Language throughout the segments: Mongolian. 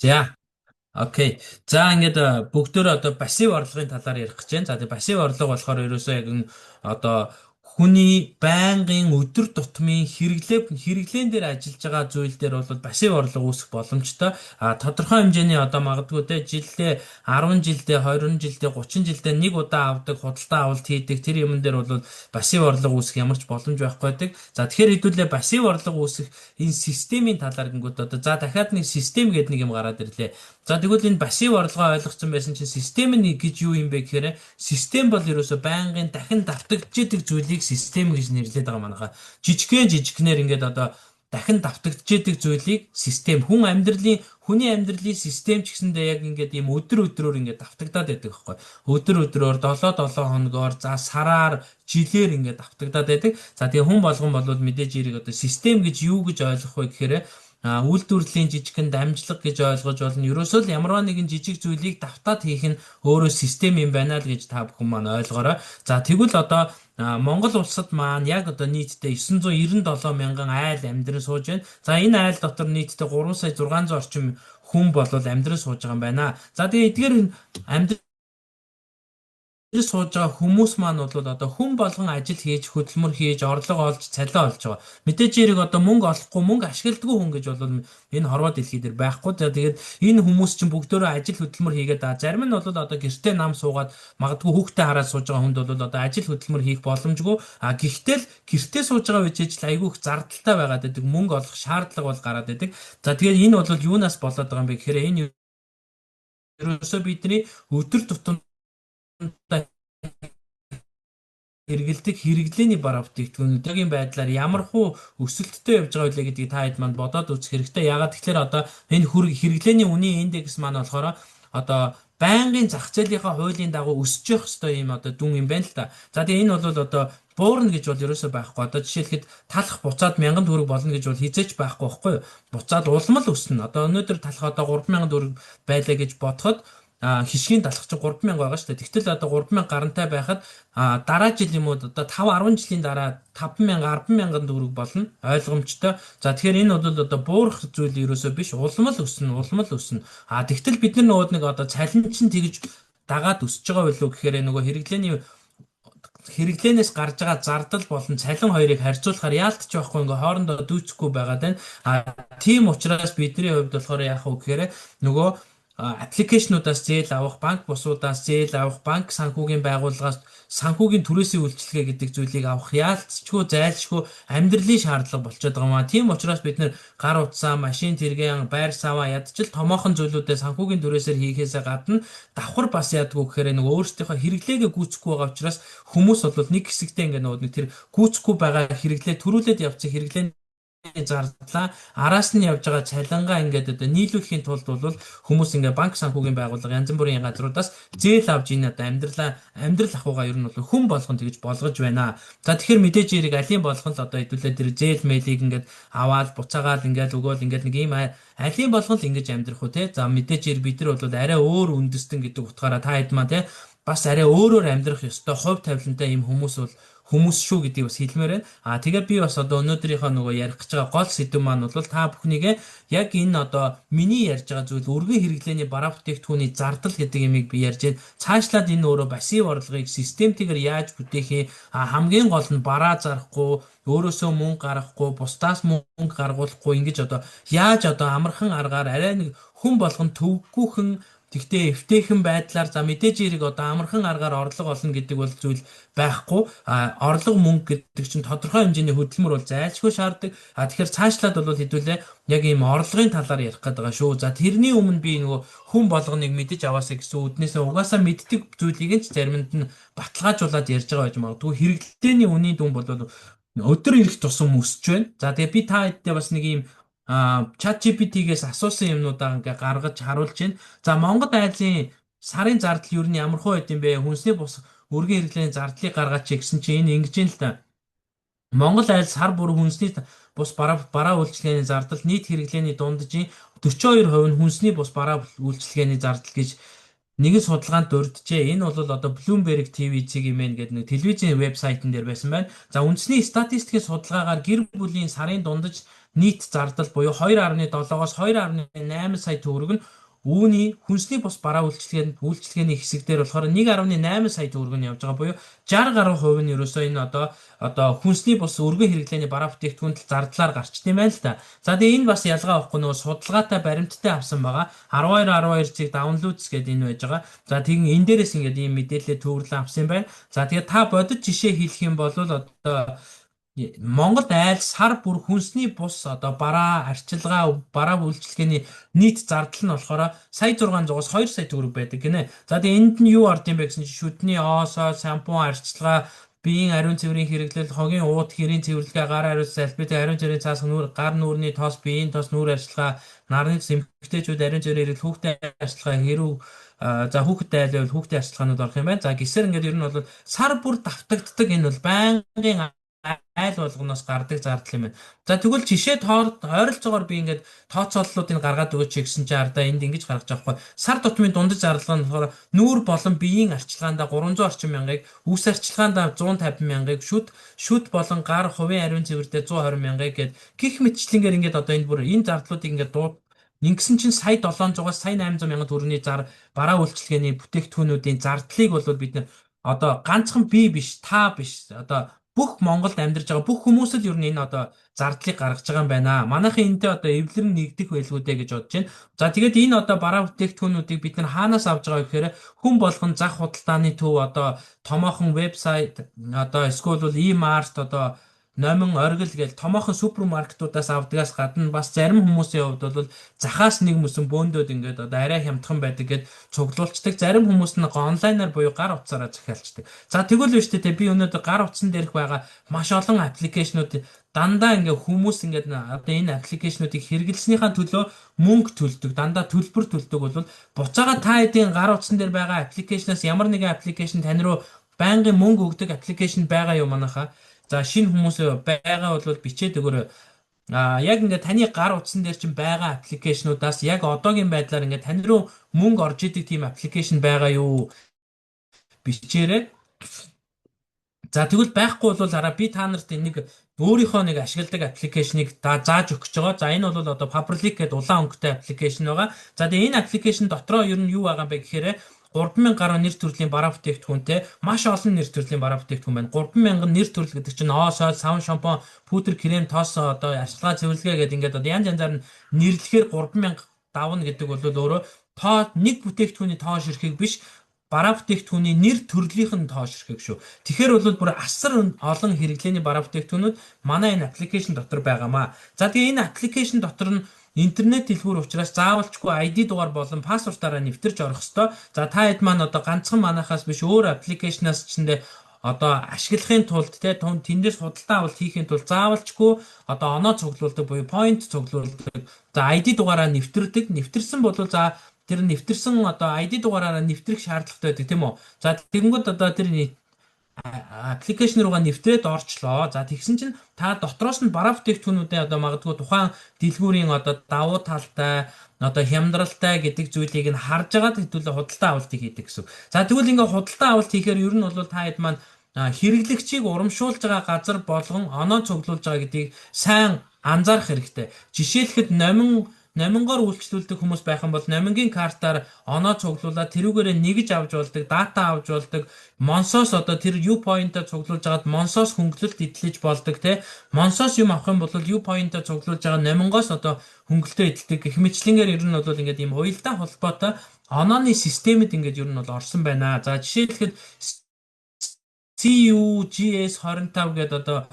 За, окей. За ингээд бүгдөө одоо пассив орлогын талаар ярих гэж байна. За тэгээ пассив орлого болохоор ерөөсөө яг энэ одоо хүний байнгын өдөр тутмын хэрэглээн дээр ажиллаж байгаа зүйл дээр бол пассив орлого үүсэх боломжтой. Тодорхой хэмжээний одоо магадгүй те жилдээ 10 жилдээ 20 жилдээ 30 жилдээ нэг удаа авдаг худалдаа авалт хийдэг тэр юмн дээр бол пассив орлого үүсэх ямар ч боломж байхгүй байдаг. За тэгэхээр хэдүүлээ пассив орлого үүсэх энэ системийн талаар гингүүд одоо за дахиад нэг систем гэдэг нэг юм гараад ирлээ. За тэгвэл энэ пассив орлогоо ойлгоцсон байсан чинь систем нь гэж юу юм бэ гэхээр систем бол ерөөсө байнгын дахин давтагдж идэг зүйлийг систем гэж нэрлэдэг байгаа манайха. Жижигнээр ингээд одоо дахин давтагдж идэг зүйлийг систем хүний амьдралын систем ч гэсэндээ яг ингээд ийм өдрөөр ингээд давтагдаад байдаг байхгүй. Өдрөөр 7 хоногоор за сараар жилээр ингээд давтагдаад байдаг. За тэгээ хүн болгон бол мэдээж эрийг одоо систем гэж юу гэж ойлгох вэ гэхээр үйлдвэрлэлийн жижигхэн дамжлага гэж ойлгож болно. Ерөөсөө л ямарваа нэгэн жижиг зүйлийг давтаад хийх нь өөрөө систем юм байна л гэж та бүхэн маань ойлгоорой. За тэгвэл одоо Монгол улсад маань яг одоо нийтдээ 997 мянган айл амьдран сууж байна. За энэ айл дотор нийтдээ 3 сая 600 орчим хүн бол амьдран сууж байгаа юм байна. За тэгээ эдгээр амьдран сууж байгаа хүмүүс маань бол одоо хүн болгон ажил хийж хөдөлмөр хийж орлого олж цалин олж байгаа. Мэдээж хэрэг одоо мөнгө олохгүй мөнгө ашигладаг хүн гэж бол энэ хорвоо дэлхий дээр байхгүй. За тэгээд энэ хүмүүс чинь бүгдөө ажил хөдөлмөр хийгээд зарим нь бол одоо гэртээ нам суугаад магадгүй хүүхдээ хараад сууж байгаа хүнд бол одоо ажил хөдөлмөр хийх боломжгүй. Гэхдээ л гэртээ сууж байгаа үеж л айгүй их зардалтай байгаад байдаг. Мөнгө олох шаардлага бол гараад байдаг. За тэгээд энэ бол юунаас болоод байгаа юм бэ гэхээр энэ ерөөсөө бидний өдөр тутам хэрэгэлдэг хэрэглээний бараа бүтээгдэхүүнүүдийн байдлаар ямар хуу өсөлттэй явж байгаа вэ гэдгийг та хэд манд бодоод үзэх хэрэгтэй. Ягаад тэгэхээр одоо энэ хэрэглээний үнийн индекс маань болохоор одоо байнгын зах зээлийнхаа хуулийн дагуу өсөж явах хэвээр юм одоо дүн юм байна л та. За тэгээ энэ бол одоо буурна гэж бол ерөөсөө байхгүй. Одоо жишээлхэд талах буцаад 1000 төгрөг болно гэж бол хизээч байхгүй байхгүй юу? Буцаад улам л өснө. Одоо өнөөдөр талах одоо 3000 төгрөг байлаа гэж бодоход хишгийн талах чинь 3000 байгаа шүү дээ. Тэгтэл одоо 3000 гарантай байхад дараа жил юм уу одоо 5 10 жилийн дараа 5000 100000 төгрөг болно. Ойлгомжтой. За тэгэхээр энэ бол одоо буурах зүйл ерөөсөө биш. Улам л өснө. Тэгтэл бид нар нөгөө нэг одоо цалин чинь тэгж дагаад өсөж байгаа билүү гэхээр нөгөө хэрэглэнээс гарч байгаа зардал болон цалин хоёрыг харьцуулахаар яалтч байхгүй ингээ хоорондоо дүүцэхгүй байгаад байна. Тийм учраас бидний хувьд болохоор яах вэ гэхээр нөгөө аппликейшнуудаас зээл авах, банк бусуудаас зээл авах, банк санхүүгийн байгууллагаас санхүүгийн түрээсийн үйлчилгээ гэдэг зүйлийг авах яалтчгүй зайлшгүй амьдралын шаардлага болчиход байгаа маа. Тийм учраас бид нэр гар утсаа, машин тэргэн, байр саваа ядчил томоохон зүйлүүдээ санхүүгийн түрээсээр хийхээсээ гадна давхар бас ядгүй гэхээр нэг өөрсдийнхөө хэрэглээгээ гүйцэхгүй байгаа учраас хүмүүс бол нэг хэсэгтээ ингээ нэг тэр гүйцэхгүй байгаа хэрэглээ төрүүлээд явцсан хэрэглээ зардлаа араас нь явж байгаа цалингаа ингээд одоо нийлүүлэхийн тулд бол хүмүүс ингээд банк санхүүгийн байгууллага янз бүрийн газруудаас зээл авж ийн одоо амьдрал ахуйгаа ер нь бол хүн болгон тэгж болгож байна. За тэгэхээр мэдээж хэрэг алийн болгон л одоо хэдүүлээ тэр зээл мэйлийг ингээд аваад буцаагаал ингээд өгөөл ингээд нэг ийм алийн болгон л ингэж амьдрах уу те. За мэдээж хэрэг бид нар бол арай өөр үндэстэн гэдэг утгаараа та хэд маа те бас арай өөрөөр амьдрах ёстой хувь тавилантай ийм хүмүүс шүү гэдгийг бас хэлмээр байна. Тэгээд би бас одоо өнөөдрийнхөө нөгөө ярих гэж байгаа гол сэдв маань бол та бүхнийгээ яг энэ одоо миний ярьж байгаа зүйл өргөн хэрэглээний бараа бүтээгдэхүүний зардал гэдэг юмыг би ярьж байна. Цаашлаад энэ өөрөө пассив орлогыг системтэйгээр яаж бүтээх юм хамгийн гол нь бараа зарахгүй өөрөөсөө мөнгө гаргахгүй бусдаас мөнгө гаргуулахгүй ингэж одоо яаж одоо амархан аргаар арай нэг хүн болгон төвггүйхэн тэгтээ эвтэйхэн байдлаар за мэдээж хэрэг одоо амархан аргаар орлого олно гэдэг бол зүйл байхгүй. Орлого мөнгө гэдэг чинь тодорхой хэмжээний хөдөлмөр бол зайлшгүй шаарддаг. Тэгэхээр цаашлаад бол хэдүүлээ яг ийм орлогын талаар ярих гэдэг байгаа шүү. За тэрний өмнө би нөгөө хүн болгоныг мэдэж аваасаа гэсэн үднээсээ угаасаа мэддэг зүйлийг ч заримд нь баталгаажуулаад ярьж байгаа байж магадгүй. Хэрэглээний үнийн дүн бол өдөр ирэх тусам өсөж байна. За тэгээ би та хэдтэй бас нэг ийм чат GPT-гээс асуусан юмнуудаа ингээ гаргаж харуулж байна. За Монгол айлын сарын зардал юу нь ямар хөө байд юм бэ? Хүнсний бус өргөн хэрэглээний зардлыг гаргаач гэсэн чинь энэ ингэж юм л та. Монгол айл сар бүр хүнсний бус бараа үйлчилгээний зардал нийт хэрэглээний дунджийн 42% нь хүнсний бус бараа үйлчилгээний зардал гэж нэгэн судалгаанд дурджээ. Энэ бол одоо Bloomberg TV-ийг юм гээд нэг телевизийн вебсайтн дээр байсан байна. За үндэсний статистикийн судалгаагаар гэр бүлийн сарын дундаж нийт зардал буюу 2.7-оос 2.8 сая төгрөг нь үүний хүнсний бус бараа үйлчилгээний хэсэг дээр болохоор 1.8 сая төгрөг нь явж байгаа буюу 60 гаруй хувь нь ерөөсөө энэ одоо хүнсний бус өргөн хэрэглээний бараа бүтээгдэхүүнд зардлаар гарчт юм байна л да. За тэгээ энэ бас ялгаа авахгүй нөгөө судалгаатай баримттай авсан байгаа. 12 цэг downloads гэдэг энэ байж байгаа. За тэгин энэ дээрээс ингээд ийм мэдээлэл төвөрлөн авсан юм байна. За тэгээ та бодит жишээ хэлэх юм бол одоо Монголд айл сар бүр хүнсний бус одоо бараа арчилгаа бараа үйлчилгээний нийт зардал нь болохоор сая 600-аас 2 сая төгрөг байдаг гинэ. За тэгээ энд нь юу орд юм бэ гэсэн чинь шүдний оосоо, шампунь арчилгаа, биеийн ариун цэврийн хэрэглэл, хогийн ууд хэрийн цэвэрлэгээ, гар хариуц салбит, ариун цэврийн цаас гар нүүрний тоос, биеийн тоос нүүр арчилгаа, нарны эмэгтэйчүүд ариун цэврийн хэрэглэл, хүүхдэд арчилгаа, хэрүү за хүүхдэд айлбал хүүхдийн арчилгаанууд орох юм байна. За гисэр ингээд ер нь бол сар бүр давтагддаг энэ бол байнгын айл болгоноос гардаг зардал юм байна. За тэгвэл жишээ ойролцоогоор би ингээд тооцооллуудыг гаргаад өгөөч гэсэн чинь ардаа энд ингэж гаргаж байгаа хгүй. Сар тутмын дундаж зардал нь болохоор нүүр болон биеийн арчилгаанда 300 орчим мянгаыг, үс арчилгаанда 150 мянгаыг, шүд болон гар хувийн ариун цэвэрдээ 120 мянгаыг гээд гих мэтчлэнгээр ингээд одоо энэ бүр энэ зардлуудыг ингээд ингэсэн чинь сая 700-аас сая 800 мянган төгрөгийн бараа үйлчилгээний бүтээгдэхүүнүүдийн зардлыг бол бид нэ одоо ганцхан би биш, та биш одоо бүх Монголд амьдарч байгаа бүх хүмүүс л ер нь энэ одоо зардлыг гаргаж байгаа юм байна. Манайхан энэтэй одоо эвлэрэн нэгдэх байлгүй дээ гэж бодож байна. За тэгээд энэ одоо бараа бүтээгдэхүүнүүдийг бид нар хаанаас авж байгаа гэхээр хүн болгон зах худалдааны төв одоо томоохон вебсайт одоо эсвэл бол e-mart одоо номин оргил гээл томоохон супермаркетуудаас авдгаас гадна бас зарим хүмүүсийн хувьд бол захаас нэг мөсөн бөөндөөд ингээд одоо арай хямдхан байдаг гэд цуглуулцдаг. Зарим хүмүүс нь онлайнаар буюу гар утсаараа захиалцдаг. За тэгвэл биш үү би өнөөдөр гар утсан дээрх байгаа маш олон аппликейшнууд дандаа ингээ хүмүүс ингээд одоо энэ аппликейшнуудыг хэрэглэснийхаа төлөө мөнгө төлдөг, дандаа төлбөр төлдөг бол буцаага та хэдийн гар утсан дээр байгаа аппликейшнаас ямар нэгэн аппликейшн тань руу байнгын мөнгө өгдөг аппликейшн байгаа юу манайхаа. За шинэ хүмүүс байгаа бол бичээд өгөөрэй. Яг ингээд таны гар утсан дээр чинь байгаа аппликейшнуудаас яг одоогийн байдлаар ингээд тань руу мөнгө орж идэг тийм аппликейшн байгаа юу? Бичээрэй. За тэгвэл байхгүй бол хараа би та нарт нэг өөрийнхөө нэг ашигладаг аппликейшнийг зааж өгч байгаа. За энэ бол одоо Public гэдэг улаан өнгөтэй аппликейшн байгаа. За тэгээ энэ аппликейшн дотроо ер нь юу байгаа юм бэ гэхээр 3000 гаруй нэр төрлийн бараа бүтээгдэхүүнтэй маш олон нэр төрлийн бараа бүтээгдэхүүн байна. 3000 нэр төрөл гэдэг чинь оосоо, савн шампунь, пудр, крем, тоос одоо арчилгаа цэвэрлэгээ гэдэг ингээд одоо янз янзаар нь нэрлэхээр 3000 давна гэдэг бол өөрөө тоо нэг бүтээгдэхүүний тоо ширхэг биш бараа бүтээгдэхүүний нэр төрлийнх нь тоо ширхэг шүү. Тэгэхээр бол бүр асар олон хэрэглээний бараа бүтээгдэхүүнүүд манай энэ аппликейшн дотор байгаамаа. За тэгээ энэ аппликейшн дотор нь интернет дэлгүүр учраас заавалчгүй ID дугаар болон пассвортаараа нэвтэрч орох ёстой. За та хэд маань одоо ганцхан манахаас биш өөр аппликейшнаас ч одоо ашиглахын тулд тэндээс худалдаа авалт хийхин тулд заавалчгүй одоо оноо цуглуулдаг буюу point цуглуулдаг. За ID дугаараа нэвтэрдэг. Нэвтэрсэн бол за тэр нэвтэрсэн одоо ID дугаараараа нэвтрэх шаардлагатай байдаг тийм үү. За тэгэнгүүт одоо тэр аппликейшн руугаа нэвтрээд орчлоо. За тэгсэн чинь та дотроос нь бараа бүтээгдэхүүнүүдээ одоо магадгүй тухайн дэлгүүрийн одоо давуу талтай одоо хямдралтай гэдэг зүйлийг нь харж агаад хэдүүлээ худалдаа авалтыг хийдэг гэсэн. За тэгвэл ингээ худалдаа авалт хийхээр ер нь бол та хэд маань хэрэглэгчийг урамшуулж байгаа газар болгон оноо цуглуулж байгаа гэдгийг сайн анзаарах хэрэгтэй. Жишээлхэд номингоор үйлчлүүлдэг хүмүүс байх юм бол номингийн картаар оноо цуглуулаад тэрүүгээрээ нэгж авч болдог, дата авч болдог, Монсоос одоо тэр U-point-а цуглуулж агаад Монсоос хөнгөлөлт эдлэж болдог те. Монсоос юм авах юм бол U-point-а цуглуулж байгаа номингоос одоо хөнгөлтөө эдэлдэг гэх мэтлэнгээр ер нь бол ингээд ийм уялдаа холбоотой онооны системэд ингээд ер нь бол орсон байна. За жишээлхэд CUGS 25 гэдэг одоо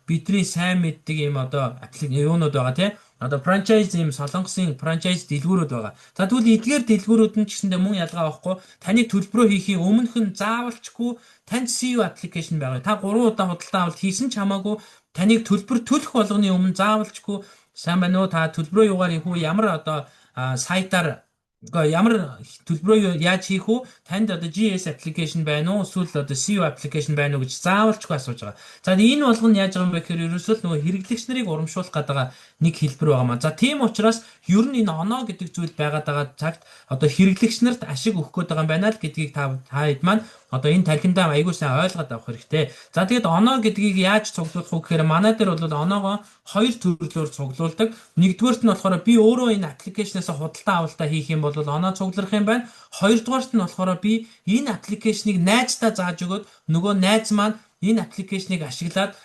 бидний сайн мэддэг юм одоо юунууд байгаа тийм одоо франчайз юм солонгосын франчайз дэлгүүрүүд байгаа. За тэгвэл эдгээр дэлгүүрүүд нь ч гэсэндээ мөн ялгаа авахгүй таны төлбөрөө хийхийн өмнөх нь заавалчгүй танд CU аппликейшн байгаа. Та 3 удаа худалдаа авалт хийсэн ч хамаагүй таныг төлбөр төлөх болгоны өмнө заавалчгүй сайн байна уу та төлбөрөө юугаар хийх үү ямар одоо сайтаар ямар төлбөрөө яаж хийх үү танд одоо GS application байна уу эсвэл одоо CU application байна уу гэж заавалчгүй асууж байгаа. За энэ болгоно яаж байгаа юм бэ гэхээр ерөөсөө нөгөө хэрэглэгч нарыг урамшуулах гэдэг нэг хэлбэр байгаамаа. За тийм учраас ер нь энэ оноо гэдэг зүйл байгаад байгаа цагт одоо хэрэглэгч нарт ашиг өгөх гээд байгаа юм байна л гэдгийг та хэд маань одоо энэ тархиндаа аягүй сайн ойлгоод авах хэрэгтэй. За тэгээд оноо гэдгийг яаж цуглуулах вэ гэхээр манай дээр бол оноогоо хоёр төрлөөр цуглуулдаг. Нэгдүгээрт нь болохоор би өөрөө энэ аппликейшнээс худалдаа авалтаа хийх юм бол оноо цуглах юм байна. Хоёрдугаарт нь болохоор би энэ аппликейшнийг найздаа зааж өгөөд нөгөө найз маань энэ аппликейшнийг ашиглаад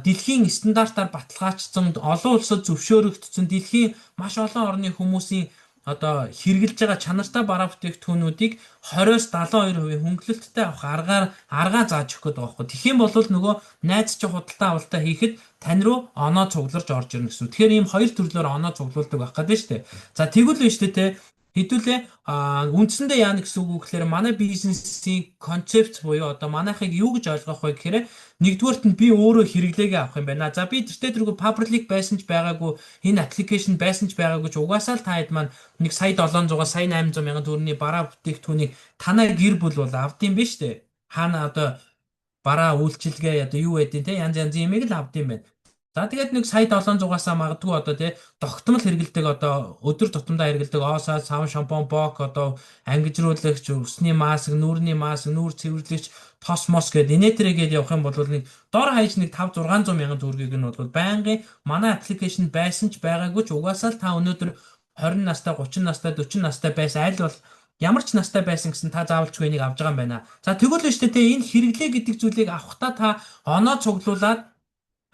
дэлхийн стандартаар баталгаажсан олон улсад зөвшөөрөгдсөн дэлхийн маш олон орны хүмүүсийн одоо хэрэгжилж байгаа чанартай бараа бүтээгдэхүүнүүдийг 20-72% хөнгөлөлттэй авах аргаа зааж өгөх гэдэг байгаа байхгүй. Тэгэх юм бол нөгөө найз чи худалдаа авалтаа хийхэд тань руу оноо цугларч орж ирнэ гэсэн. Тэгэхээр ийм хоёр төрлөөр оноо цуглуулдаг байх гэдэг нь шүү дээ. За тэгвэл нь шүү дээ. Хэдүүлээ үндсэндээ яа гэсэн үг вэ гэхээр манай бизнесийн концепт буюу одоо манайхыг юу гэж ойлгох вэ гэхээр нэгдүгээрт нь би өөрөө хэрэглээгээ авах юм байна. За би тэртээ Public байсан ч байгаагүй энэ аппликейшн байсан ч байгаагүй ч угаасаа л та хэд маань 1,700,000 сая 800,000 төгрөгийн бараа бүтээгдэхүүнийг танай гэр бүл бол авдсан биз дээ. Хаана одоо бараа үйлчилгээ одоо юу байдیں те янз янзын юмыг л авдсан байна. За тэгээд 1,700,000-аас магадгүй одоо тий тогтмол хэрэгэлдэг одоо өдөр тутамдаа хэрэгэлдэг оосаа, савн, шампунь, бок одоо ангижруулагч, өсний маск, нүүрний маск, нүүр цэвэрлэгч, тос мос гэдэг инээтэрэгээд явах юм бол нэг дор хаяж нэг 5-600 мянган төгрөгийг нь бол байнгын манай аппликейшн байсан ч байгаагүй ч угаасаа л та өнөөдөр 20 настай, 30 настай, 40 настай байсан аль бол ямар ч настай байсан гэсэн та заавалчгүй энийг авч байгаа юм байна. За тэгвэл нь шүү дээ энэ хэрэглээ гэдэг зүйлийг авахтаа та оноо цуглуулад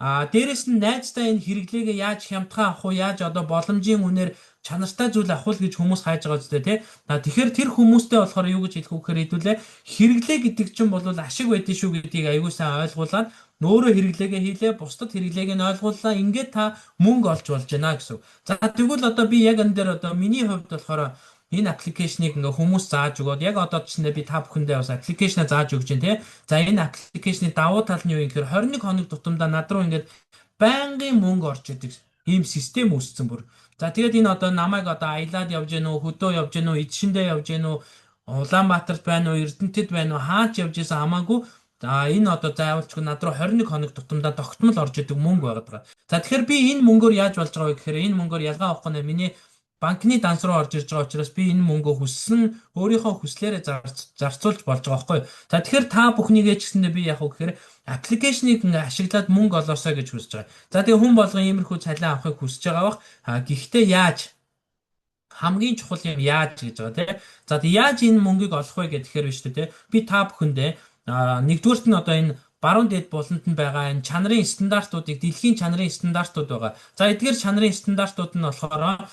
дээрэс нь найздаа энэ хэрэглээгээ яаж хямдхан авах уу, яаж одоо боломжийн үнээр чанартай зүйл авах гэж хүмүүс хайж байгаа зү тий. Тэгэхээр тэр хүмүүстэй болохоор юу гэж хэлэх вэ гэхээр хэдүүлээ хэрэглээ гэдэг чинь бол ашиг байдэн шүү гэдгийг аягүй сайн ойлгуулад өөрөө хэрэглээгээ хийлээ, бусдад хэрэглээг нь ойлгууллаа. Ингээд та мөнгө олж болж байна гэсэн. За тэгвэл одоо би яг энэ дээр одоо миний хувьд болохоор энэ аппликейшнийг ингээ хүмүүс зааж өгөөд яг одоо ч би та бүхэндээ бас аппликейшнаа зааж өгч जैन тий. За энэ аппликейшний давуу тал нь юу юм гэхээр 21 хоног тутамдаа над руу ингээд байнгын мөнгө орж идэг ийм систем үүссэн бүр. За тэгээд энэ одоо намайг одоо аялаад явж гэнэ үү, хөдөө явж гэнэ үү, эдшиндээ явж гэнэ үү, Улаанбаатарт байна уу, Эрдэнэтэд байна уу, хаач явж исэн хамаагүй. За энэ одоо заавалчгүй над руу 21 хоног тутамдаа тогтмол орж идэг мөнгө байгаа. За тэгэхээр би энэ мөнгөөр яаж болж байгаа вэ гэхээр энэ мөнгөөр ялгаа авахгүй нэ миний банкны данс руу орж ирж байгаа учраас би энэ мөнгөө хүссэн өөрийнхөө хүслээрээ зарцуулж болж байгаа байхгүй. За тэгэхээр та бүхнийгээ ч гэсэндээ би яг уу гэхээр аппликейшнийг ингээ ашиглаад мөнгө олоосоо гэж хүсэж байгаа. За тэгээ хүн болгон иймэрхүү цалин авахыг хүсэж байгаа бах. Гэхдээ яаж хамгийн чухал юм яаж гэж байгаа тийм. За тэгээ яаж энэ мөнгийг олох вэ гэхээр биш үү тийм. Би та бүхэндээ нэгдүгээрт нь одоо энэ баруун дээд буланд нь байгаа энэ чанарын стандартуудыг дэлхийн чанарын стандартууд байгаа. За эдгээр чанарын стандартууд нь болохоор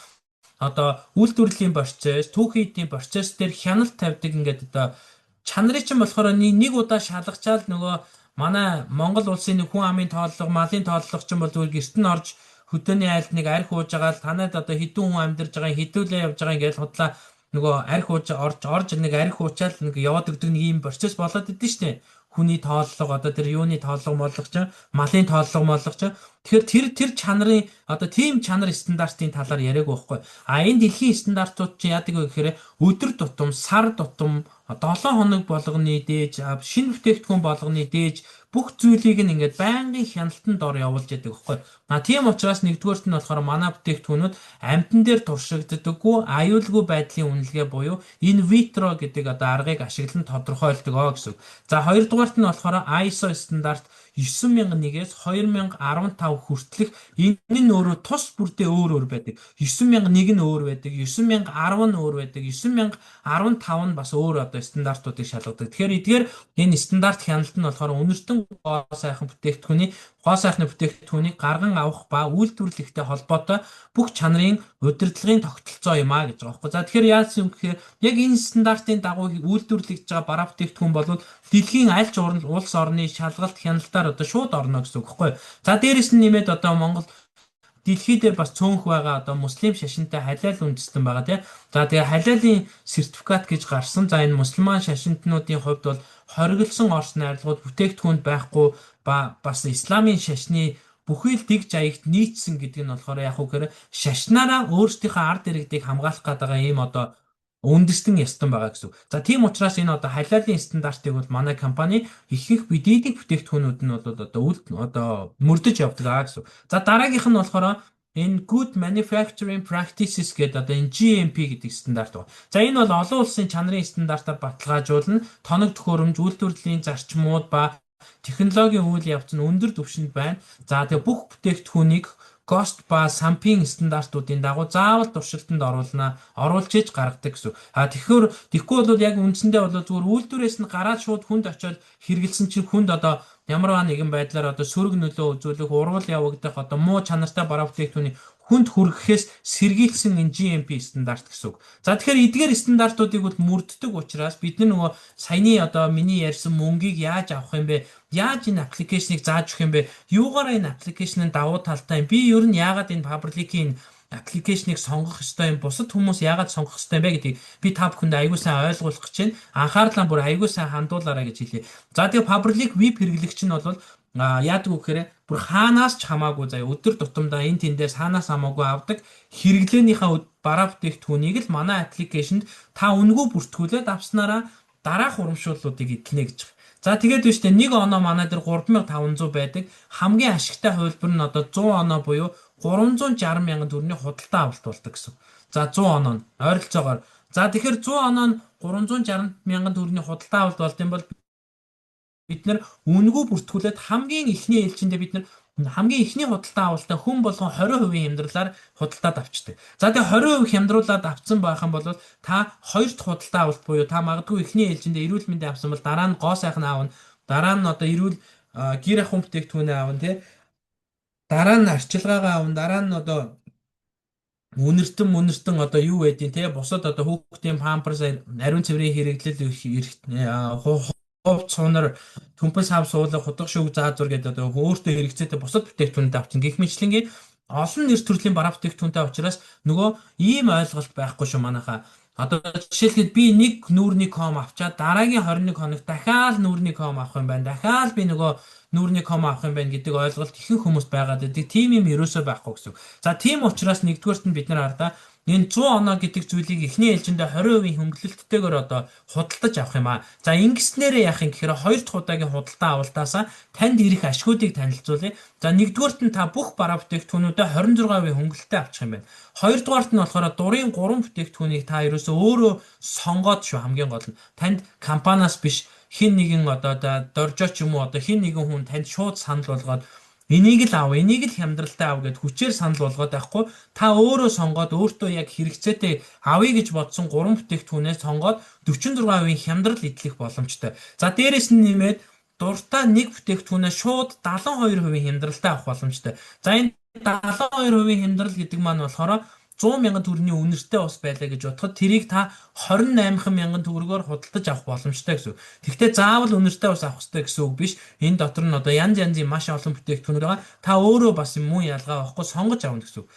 одоо үйлдвэрлэлийн процесс, түүхийн эдийн процесс дээр хяналт тавьдаг ингээд одоо чанарыг чинь болохоор нэг удаа шалгачаал нөгөө манай Монгол улсын хүн амын тооллого, малын тооллого чинь бол зүгээр гэрт нь орж хөдөөний айлд нэг арх ууж байгаа л танад одоо хэдэн хүн амьдарч байгаа, хэдүүлээ явж байгаа ингээд худлаа нөгөө арх ууж орж нэг арх уучаал нэг яваад өгдөг нэг юм процесс болоод идэв штэ. Хүний тооллого одоо тэр юуны тооллого моллого ч малын тооллого моллого ч тэгэхээр тэр чанарын одоо тийм чанар стандартын талаар яриаг байхгүй. Энэ дэлхийн стандартууд чи яадаг вэ гэхээр өдөр тутам, сар тутам 7 хоног болгоны дээж, шинэ бүтээгдэхүүн болгоны дээж бүх зүйлийг нь ингээд байнгын хяналтанд ор явуулж яадаг байхгүй. Тийм учраас нэгдүгээрт нь болохоор манай бүтээгдэхүүнүүд амьтан дээр туршигддаггүй, аюулгүй байдлын үнэлгээ буюу in vitro гэдэг одоо аргыг ашиглан тодорхойлдог гэсэн. За хоёрдугаарт нь болохоор ISO стандарт 9001-ээс 2015 хүртэлх энэ нь өөрөө тус бүрдээ өөр байдаг. 9001 нь өөр байдаг, 9010 нь өөр байдаг, 9015 нь бас өөр одоо стандартуудыг шалгадаг. Тэгэхээр эдгээр энэ стандарт хяналт нь болохоор үнэртэн гоо сайхан бүтээгдэхүүнийг гарган авах ба үйлдвэрлэхтэй холбоотой бүх чанарын удирдлагын тогтолцоо юм а гэж байгаа байхгүй. За тэгэхээр яасан юм гэхээр яг энэ стандартын дагуу үйлдвэрлэж байгаа бараа бүтээгдэхүүн бол дэлхийн аль ч улс орны шалгалт хяналтаар одоо шууд орно гэсэн үг байхгүй. За дээрэс нь нэмээд одоо Монгол дэлхий дээр бас цөөнх байгаа одоо муслим шашинтай халаал үндэстэн байгаа тийм. За тэгээ халаалын сертификат гэж гарсан. За энэ мусульман шашинтнуудын хувьд бол хориглосон орс найрлагууд бүтээгдэхүүнд байхгүй ба бас исламын шашны бүхий л дэг жаягт нийцсэн гэдэг нь болохоор яг үгээр шашнаараа өөрсдийнхөө ард иргэдийг хамгаалах гэдэг ийм одоо үндэстэн ястан байгаа гэсэн. За тийм учраас энэ одоо халаалын стандартыг бол манай компани их бидийдэг бүтээгдэхүүнүүд нь бол одоо мөрдөж явдаг аа гэсэн. За дараагийнх нь болохоор энэ Good Manufacturing Practices гэдэг одоо энэ GMP гэдэг стандарт байна. За энэ бол олон улсын чанарын стандартаар баталгаажуулна. Тоног төхөөрөмж, үйлдвэрлэлийн зарчмууд ба технологийн үйл явц нь өндөр түвшинд байна. За тэгээ бүх бүтээгдэхүүнийг ГОСТ ба САМП-ийн стандартуудын дагуу заавал туршилтанд оруулж иж гаргадаг гэсэн. Тэгэхгүй бол яг үндсэндээ бол зүгээр үйлдвэрээс нь гараад шууд хүнд очиод хэрэгэлсэн чинь хүнд одоо ямар нэгэн байдлаар одоо сөрөг нөлөө үзүүлэх, урвал явагдах, одоо муу чанартай бараа бүтээгдэхүүний хүнд хүрэхээс сэргийлсэн энэ GMP стандарт гэсэн үг. За тэгэхээр эдгээр стандартуудыг бол мөрддөг учраас бид нөгөө саяны одоо миний ярьсан мөнгийг яаж авах юм бэ? Яаж энэ аппликейшнийг зааж өгөх юм бэ? Юугаараа энэ аппликейшнийг давуу талтай юм? Би ер нь яагаад энэ пабликийн аппликейшнийг сонгох ёстой юм? Бусад хүмүүс яагаад сонгох ёстой юм бэ гэдгийг би та бүхэнд аягүй сайн ойлгуулах гэж байна. Анхаарлаа бүр аягүй сайн хандуулаарай гэж хэлье. За тэгээ паблик веб хэрэглэгч нь бол яадаг вэ гэхээр бүр хаанаас ч хамаагүй заяа өдөр тутамдаа энэ тэндээс хаанаас хамаагүй авдаг хэрэглээнийхээ бараа бүтээгдэхүүнийг л манай аппликейшнд та үнэгүй бүртгүүлээд авснараа дараах урамшууллуудыг эдэлнэ гэж байна. За тэгээд биш үү нэг оноо манай дээр 3500 байдаг. Хамгийн ашигтай хувилбар нь одоо 100 оноо буюу 360 мянган төгрөгийн худалдаа авалт болдог гэсэн. За 100 оноо нь ойролцоогоор. За тэгэхээр 100 оноо нь 360 мянган төгрөгийн худалдаа авалт болд юм бол бид нэр үнэгүй бүртгүүлээд хамгийн ихний ээлжиндээ бид нэр хамгийн ихний худалдаа авалтаа хүн болгон 20% хямдралаар худалдаад авчдаг. За тэгээ 20% хямдруулаад авцсан байх юм бол та хоёр дахь худалдаа авалт буюу та магадгүй ихний ээлжиндээ эрүүл мэндийн авсан бол дараа нь гоо сайхан аавна. Дараа нь одоо эрүүл гэр ахуйн бүтээгдэхүүнээ аавна тий. Дараа нь арчилгаагаа аавна. Дараа нь одоо үнэртэн одоо юу байдیں۔ Тэ бусад одоо хүүхдийн памперс ариун цэврийн хэрэглэл хувц сунар төмпөс хав суулга худах шүүг заазур гэдэг одоо өөртөө хэрэгцээтэй бусад бүтээгдэхүүнүүд авчин гэх мэтлэнгийн олон нэр төрлийн бараа бүтээгдэхүүнтэй учраас нөгөө ийм ойлголт байхгүй шүү манайхаа. Одоо жишээлбэл би нэг нүүрний ком авчаад дараагийн 21 хоног дахиад нүүрний ком авах юм байна. Дахиад би нөгөө нүүрний ком авах юм байна гэдэг ойлголт ихэнх хүмүүс байгаад байдаг. Тийм юм ерөөсөө байхгүй гэсэн. За тийм учраас нэгдүгээрт нь бид нар хардаа энэ 100 оноо гэдэг зүйлийг эхний ээлжиндээ 20% хөнгөлөлттэйгээр одоо худалдаж авах юм аа. За ингэснээрээ яах юм гэхээр хоёр дахь удаагийн худалдаа авалтаасаа танд ирэх ашгуудыг танилцуулъя. За нэгдүгээрт нь та бүх бараа бүтээгдэхүүнүүдэд 26% хөнгөлөлттэй авчих юм байна. Хоёрдугаарт нь болохоор дурын 3 бүтээгдэхүүнийг та ерөөсөө өөрөө сонгоод шүү хамгийн гол нь. Танд компаниас биш хин нэгэн одоо доржоо ч юм уу одоо хин нэгэн хүн танд шууд санал болгоод энийг л ав, энийг л хямдралтай ав гэд хүчээр санал болгоод байхгүй. Та өөрөө сонгоод өөртөө яг хэрэгцээтэй авъя гэж бодсон 3 бүтээгдэхүүнээ сонгоод 46% хямдрал идэх боломжтой. За дээрэс нь нэмээд дуртай нэг бүтээгдэхүүнээ шууд 72% хямдралтай авах боломжтой. За энэ 72% хямдрал гэдэг маань болохоор 100 мянган төгрөгийн үнэртэй ус байлаа гэж бодоход тэрийг та 28 мянган төгрөгөөр худалдаж авах боломжтой гэсэн. Тэгвэл заавал үнэртэй ус авах хэрэгтэй гэсэн үг биш. Энэ дотор нь одоо янз янзын маш олон бүтээгдэхүүнүүд байгаа. Та өөрөө бас муу ялгаа авахгүй сонгож авна гэсэн үг.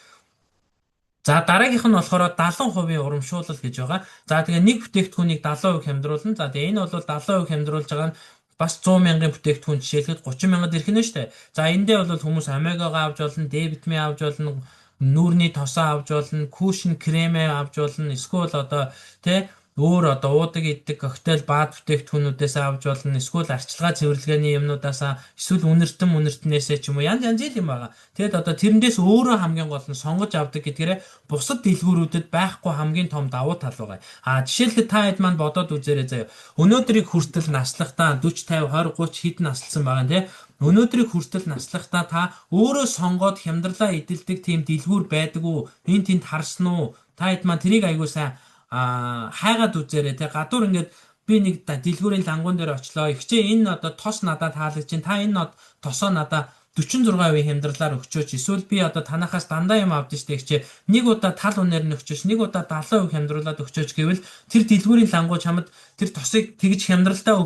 За дараагийнх нь болохоор 70% урамшуулал гэж байгаа. За тэгээ нэг бүтээгдэхүүнийг 70% хямдруулна. За тэгээ энэ бол 70% хямдруулж байгаа нь бас 100 мянган бүтээгдэхүүн жишээлхэд 30 мянгад ирэх нь шүү дээ. За эндээ бол хүмүүс омегагаа авч болно, D витамин авч болно, нүүрний тосоо авч болно, кушн кремээ авч болно, эсвэл одоо тэ өөр одоо уудаг иддэг коктейл баад бүтээгдэхүүнүүдээс авч болно, эсвэл арчилгаа цэвэрлэгээний юмнуудаас эсвэл үнэртнээсээ ч юм уу янз янзын юм байгаа. Тэгэд одоо тэрнээс өөрөө хамгийн гол нь сонгож авдаг гэдгээрээ бусад дэлгүүрүүдэд байхгүй хамгийн том давуу тал байгаа. Жишээлбэл та хэд маань бодоод үзээрэй заяа. Өнөөдрийг хүртэл наслахтаа 40 50 20 30 хэд наслсан байгаа нэ. Өнөөдрийг хүртэл наслахтаа та өөрөө сонгоод хямдралаа эдэлдэг тийм дэлгүүр байдаг уу? Энд тэнд харсан уу? Та хэд маань тэрийг аягүй сайн хайгаад үзээрэй те гадуур ингээд би нэг дэлгүүрийн лангуун дээр очлоо ихчээ энэ одоо тос надад таалагдж чинь та энэ тосоо надад 46% хямдралаар өгчөөч эсвэл би одоо танахаас дандаа юм авдсан штэ ихчээ нэг удаа тал үнээр нь өгчөөч нэг удаа 70% хямдруулаад өгчөөч гэвэл тэр дэлгүүрийн лангуу чамд тэр тосыг тэгж хямдралтай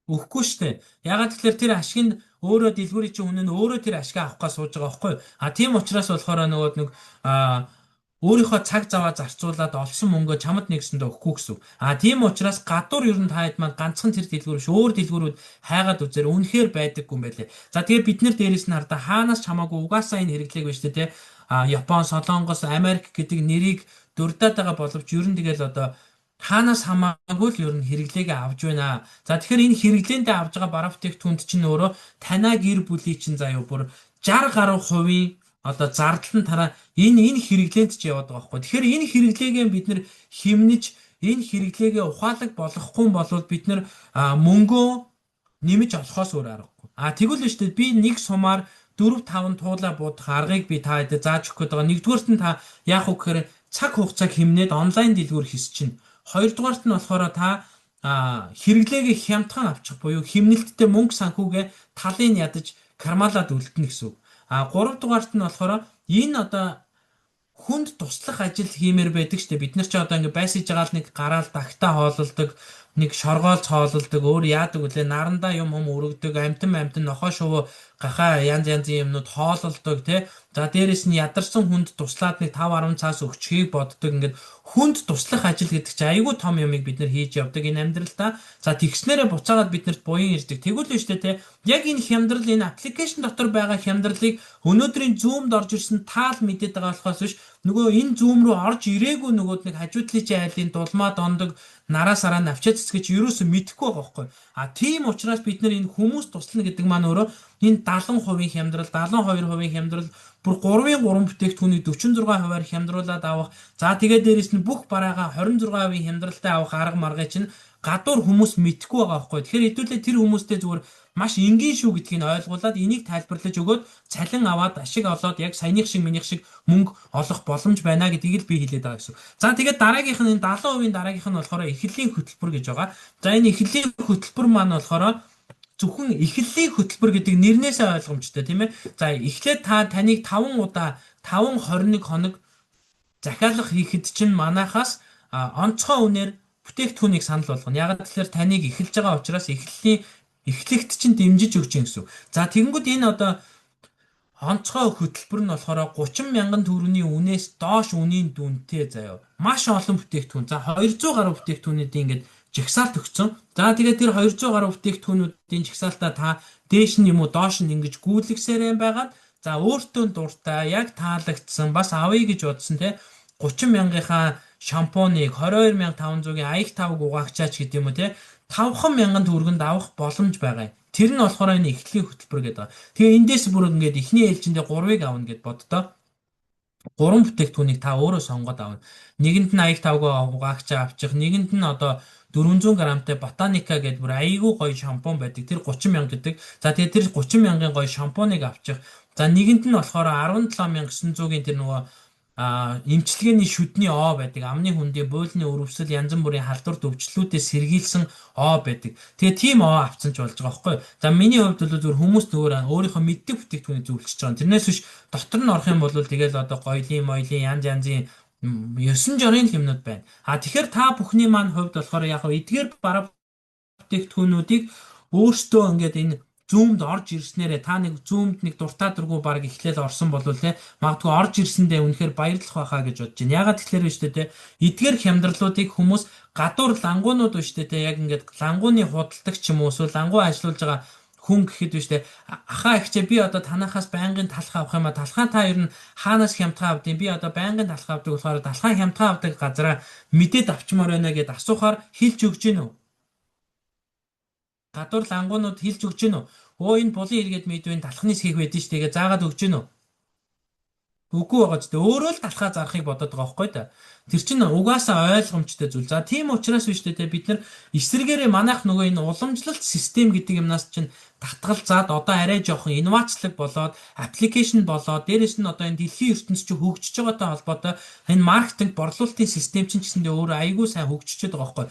өгөхгүй штэ. Ягаад гэвэл тэр ашиг нь өөрөө дэлгүүрийн чинь үнэ нь өөрөө тэр ашиг авахгаа сууж байгаа байхгүй. Тийм учраас болохоор нэг өөрийнхөө цаг заваа зарцуулаад олсон мөнгөө чамд нэгсэндээ өгөхгүй гэсэн. Тийм учраас гадуур ер нь та хэд маань ганцхан тэр дэлгүүр биш өөр дэлгүүрүүд хайгаад үзээр үнэхээр байдаггүй юм байлээ. За тэгээ бид нэр дээрээс нь хардаа хаанаас ч хамаагүй угаасаа энэ хэрэглээг биш тэ Япон, Солонгос, Америк гэдэг нэрийг дурдаад байгаа боловч ер нь тэгэл одоо хаанаас хамаагүй л ер нь хэрэглээгээ авж байна. За тэгэхээр энэ хэрэглээндээ авж байгаа бараа бүтээгдэхүүнд чинь өөрөө танаа гэр бүлийн чинь заяа бүр 60 гаруй хувийн одоо зардал нь тараа энэ хэрэглээнд ч яваад байгаа байхгүй. Тэгэхээр энэ хэрэглээгээ бид нэр хэмнэж энэ хэрэглээгээ ухаалаг болгохгүй бол бид нэр мөнгөө нэмж олохоос өөр аргагүй. Тэгвэл нь шүү дээ би нэг сумаар 4 5 туулаа буудах аргыг би та хэдэ зааж өгөх гээд байгаа. Нэгдүгээрт нь та яах вэ гэхээр цаг хугацааг хэмнээд онлайн дэлгүүр хийс чинь. Хоёрдугаарт нь болохоор та хэрэглээгээ хямдхан авчих буюу хэмнэлттэй мөнгө санхүүгээ талын ядаж кармалаад үлдэнэ гэсэн үг. Гуравдугаарт нь болохоор энэ одоо хүнд туслах ажил хиймээр байдаг штэ бид нар ч одоо ингээ байсаж байгаа л нэг гараал дагтаа хоололдог нэг шоргоол цоололдог өөр яадаг үлээ нарандаа юм өргөдөг амтан нохоо шувуу гахаа янз юмнууд хоололдог тий. За дээрэс нь ядарсан хүнд туслаад нэг 5 10 цаас өгчихийг боддог ингээд хүнд туслах ажил гэдэг чинь айгүй том юмыг бид нар хийж явдаг энэ амьдралдаа. За тэгснээрээ буцаагаад биднэрт буян ирдэг. Тэгвэл нь штэ тий. Яг энэ хямдрал энэ аппликейшн дотор байгаа хямдралыг өнөөдрийн зүүмд орж ирсэн таал мэдээд байгаа болохоос биш нөгөө энэ зүүм рүү орж ирээгүй нөгөөд нэг хажуудлын айлын дулмаа дондог нараа сараа навчаа цэцгэж юусоо мэдэхгүй байгаа байхгүй. Тийм учраас бид нар энэ хүмүүс туслана гэдэг маань өөрөө энэ 70% хямдрал, 72% хямдрал, бүр 3-3 бүтээгдэхүүнийг 46%-аар хямдруулаад авах. За тэгээд дээрэс нь бүх бараагаа 26% хямдралтай авах арга маргыг чинь гадуур хүмүүс мэдэхгүй байгаа байхгүй. Тэгэхээр хэдүүлээ тэр хүмүүстэй зүгээр маш энгийн шүү гэдгийг ойлгуулад энийг тайлбарлаж өгөөд цалин аваад ашиг олоод яг саяных шиг минийх шиг мөнгө олох боломж байна гэдгийг л би хэлээд байгаа гэсэн. За тэгээд дараагийнх нь энэ 70% дараагийнх нь болохоор эхлэлийн хөтөлбөр гэж байгаа. За энэ эхлэлийн хөтөлбөр маань болохоор зөвхөн эхлэлийн хөтөлбөр гэдэг нэрнээсээ ойлгомжтой тийм ээ. За эхлээд таныг 5 удаа 5-21 хоног захиалга хийхэд чинь манайхаас онцгой үнээр бүтээгдэхүүнийг санал болгоно. Яг тэгэхээр таныг эхэлж байгаа учраас эхлэгт чинь дэмжиж өгч юм гэсэн. За тэгэнгүүт энэ одоо онцгой хөтөлбөр нь болохоор 30 мянган төгрөгийн үнээс доош үнийн дүнтэй заяа. Маш олон бүтээгдэхүүн. За 200 гаруй бүтээгдэхүүнүүдийн ингээд жагсаалт өгсөн. За тэгээд тэр 200 гаруй бүтээгдэхүүнүүдийн жагсаалтаа та дээш нь юм уу доош нь ингэж гүйцэлгсээр юм байгаад за өөртөө дуртай яг таалагдсан бас авъя гэж бодсон те 30 мянгийнхаа шампуныг 22,500-ийн аяг тавг угаагчаач гэдэг юм уу те 5 мянган төгрөгөнд авах боломж байгаа. Тэр нь болохоор энэ эхлэлийн хөтөлбөр гэдэг. Тэгээ эндээс бүр ингээд эхний ээлжиндээ 3-ыг авна гэд боддоо. 3 бүтээгдэхүүнийг та өөрөө сонгоод авна. Нэгэнд нь аяг тавг угаагчаа авчих, нэгэнд нь одоо 400 грамтай ботаника гэдэг бүр айгүй гоё шампун байдаг. Тэр 30 мянга гэдэг. За тэгээ тэр 30 мянган гоё шампуныг авчих. За нэгэнд нь болохоор 17,900-ийн тэр нөгөө эмчилгээний шүдний оо байдаг. Амны хүндээ бойлны өрөвсөл янз бүрийн халдвар төвчлүүдээ сэргийлсэн оо байдаг. Тэгээ тийм оо авцсан ч болж байгаа байхгүй. За миний хувьд бол зөвхөн хүмүүс өөрийнхөө мэддэг бүтээгдэхүүнийг зөвлөж байгаа. Тэрнээс биш дотор нь орох юм бол тэгэл одоо гоёлын моёлын янзын 9 жорын юмнууд байна. Тэгэхээр та бүхний маань хувьд болохоор яг эдгээр бараа бүтээгдэхүүнүүдийг өөртөө ингээд энэ зүүмд орж ирснээрээ та нэг зүүмд нэг дуртай дургу баг эхлээл орсон бол те магадгүй орж ирсэндээ үнэхээр баярлах байхаа гэж бодож байна. Ягаад тэгэхээр вэ штэ те эдгээр хямдралуудыг хүмүүс гадуур лангуунууд вэ штэ те яг ингээд лангууны худалдаг ч юм уу эсвэл лангуу ажиллуулж байгаа хүн гэхэд биш те ахаа ихчээ би одоо танахаас байнгын талх авах юм а талхаа та ер нь хаанаас хямдхан авдیں۔ Би одоо байнгын талх авдаг болохоор талхаа хямдхан авдаг газараа мэдээд авчмаар байна гэд асуухаар хэлж өгч гин үү? Гадуур лангуунууд хэлж өгч гин үү? Энэ булын эргээд мэдвэн талхны схийг байдэн ш тэгээ заагаад өгч гин үү? Үгүй байгаа ч өөрөө л талхаа зарахыг бодоод байгаа байхгүй да. Тэр чинь угаасаа ойлгомжтой зүйл. За тийм учраас биш дээ бид нар эсрэгээрээ манайх нөгөө энэ уламжлалт систем гэдэг юмнаас чинь татгалзаад одоо арай жоохон инновацлог болоод аппликейшн болоод дээрэс нь одоо энэ дэлхийн ертөнцийн чинь хөгжиж байгаатай холбоотой энэ маркетинг борлуулалтын систем чинь гэсэндээ өөрөө айгүй сайн хөгжиж байгаа байхгүй.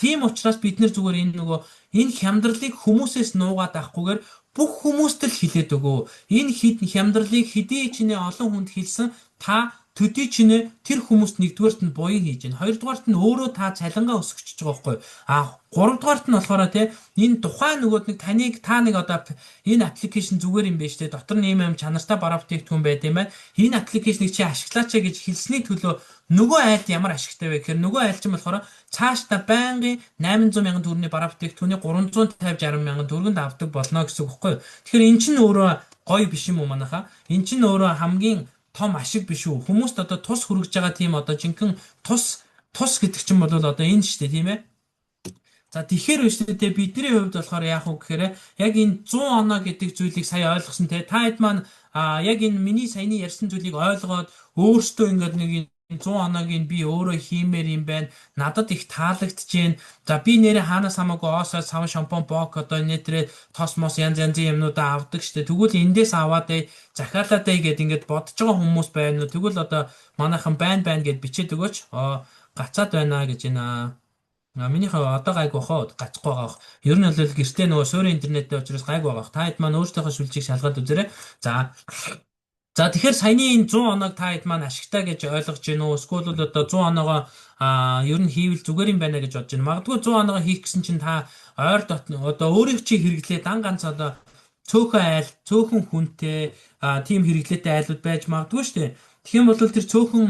Тийм учраас бид нар зүгээр энэ хямдралыг хүмүүсээс нуугаад авахгүйгээр бүх хүмүүст л хилээд өгөө. Энэ хямдралыг хэдий чинээ олон хүнд хэлсэн та төдий чинээ тэр хүмүүст нэгдүгээрт нь буян хийж байна. Хоёрдугаарт нь өөрөө та цалингаа өсгөж байгаа байхгүй. Гуравдугаарт нь болохоор энэ тухайн нөгөөд нэг та нэг одоо энэ аппликейшн зүгээр юм байна шүү дээ. Дотор нь юм чанартай бараа бүтээгдэхүүн байд юм байна. Энэ аппликейшнийг чи ашиглаач гэж хэлсний төлөө нөгөө айлд ямар ашигтай вэ гэхээр нөгөө айл чинь болохоор цаашдаа байнгын 800 мянган төгрөгийн бараа бүтээгдэхүүнийг 350-60 мянган төгрөгөнд авдаг болно гэсэн үг байхгүй юу. Тэгэхээр эн чинь өөрөө гоё биш юм уу манайхаа? Эн чинь өөрөө хамгийн том ашиг биш үү? Хүмүүст одоо тус хүргэж байгаа тийм одоо жинхэнэ тус гэдэг чинь бол одоо энэ шүү дээ тийм ээ. За тэгэхээр биш үү те бидний хувьд болохоор яах вэ гэхээр яг энэ 100 оноо гэдэг зүйлийг сая ойлгосон те та хэд маань яг энэ миний саяны ярьсан зүйлийг ойлгоод өөртөө ингээд нэг энэ 100 оноог би өөрөө хиймээр юм байна. Надад их таалагдчихээн. За би нэрээ хаанаас хамаагүй оосоо сав шампунь бок одоо нэтрээ тосмос янз янзын юмнуудаа авдаг штэ. Тэгвэл эндээс аваад захиалаад гэд ингээд бодож байгаа хүмүүс байна уу? Тэгвэл одоо манайхан байна гэд бичээд өгөөч. Гацаад байна гэж байна. Минийхээ одоо гайг бахаа гацхгүй байгаа. Ер нь бол гэртээ нөгөө суурин интернеттэй учраас гайг байгаа. Та хэд маань өөртөөхөө шүлжийг шалгаад үзээрэй. За тэгэхээр саяны энэ 100 оног та хэд маань ашигтай гэж ойлгож байна уу? Эсвэл бол одоо 100 оноогоо ер нь хийвэл зүгээр юм байна гэж бодож байна. Магадгүй 100 оноогоо хийх гэсэн чинь та ойр дотн одоо өөрийн чи хэрэглээ дан ганц одоо цөөхөн айл, цөөхөн хүнтэй тийм хэрэглээтэй айлууд байж магадгүй шүү дээ. Тэгэх юм бол тэр цөөхөн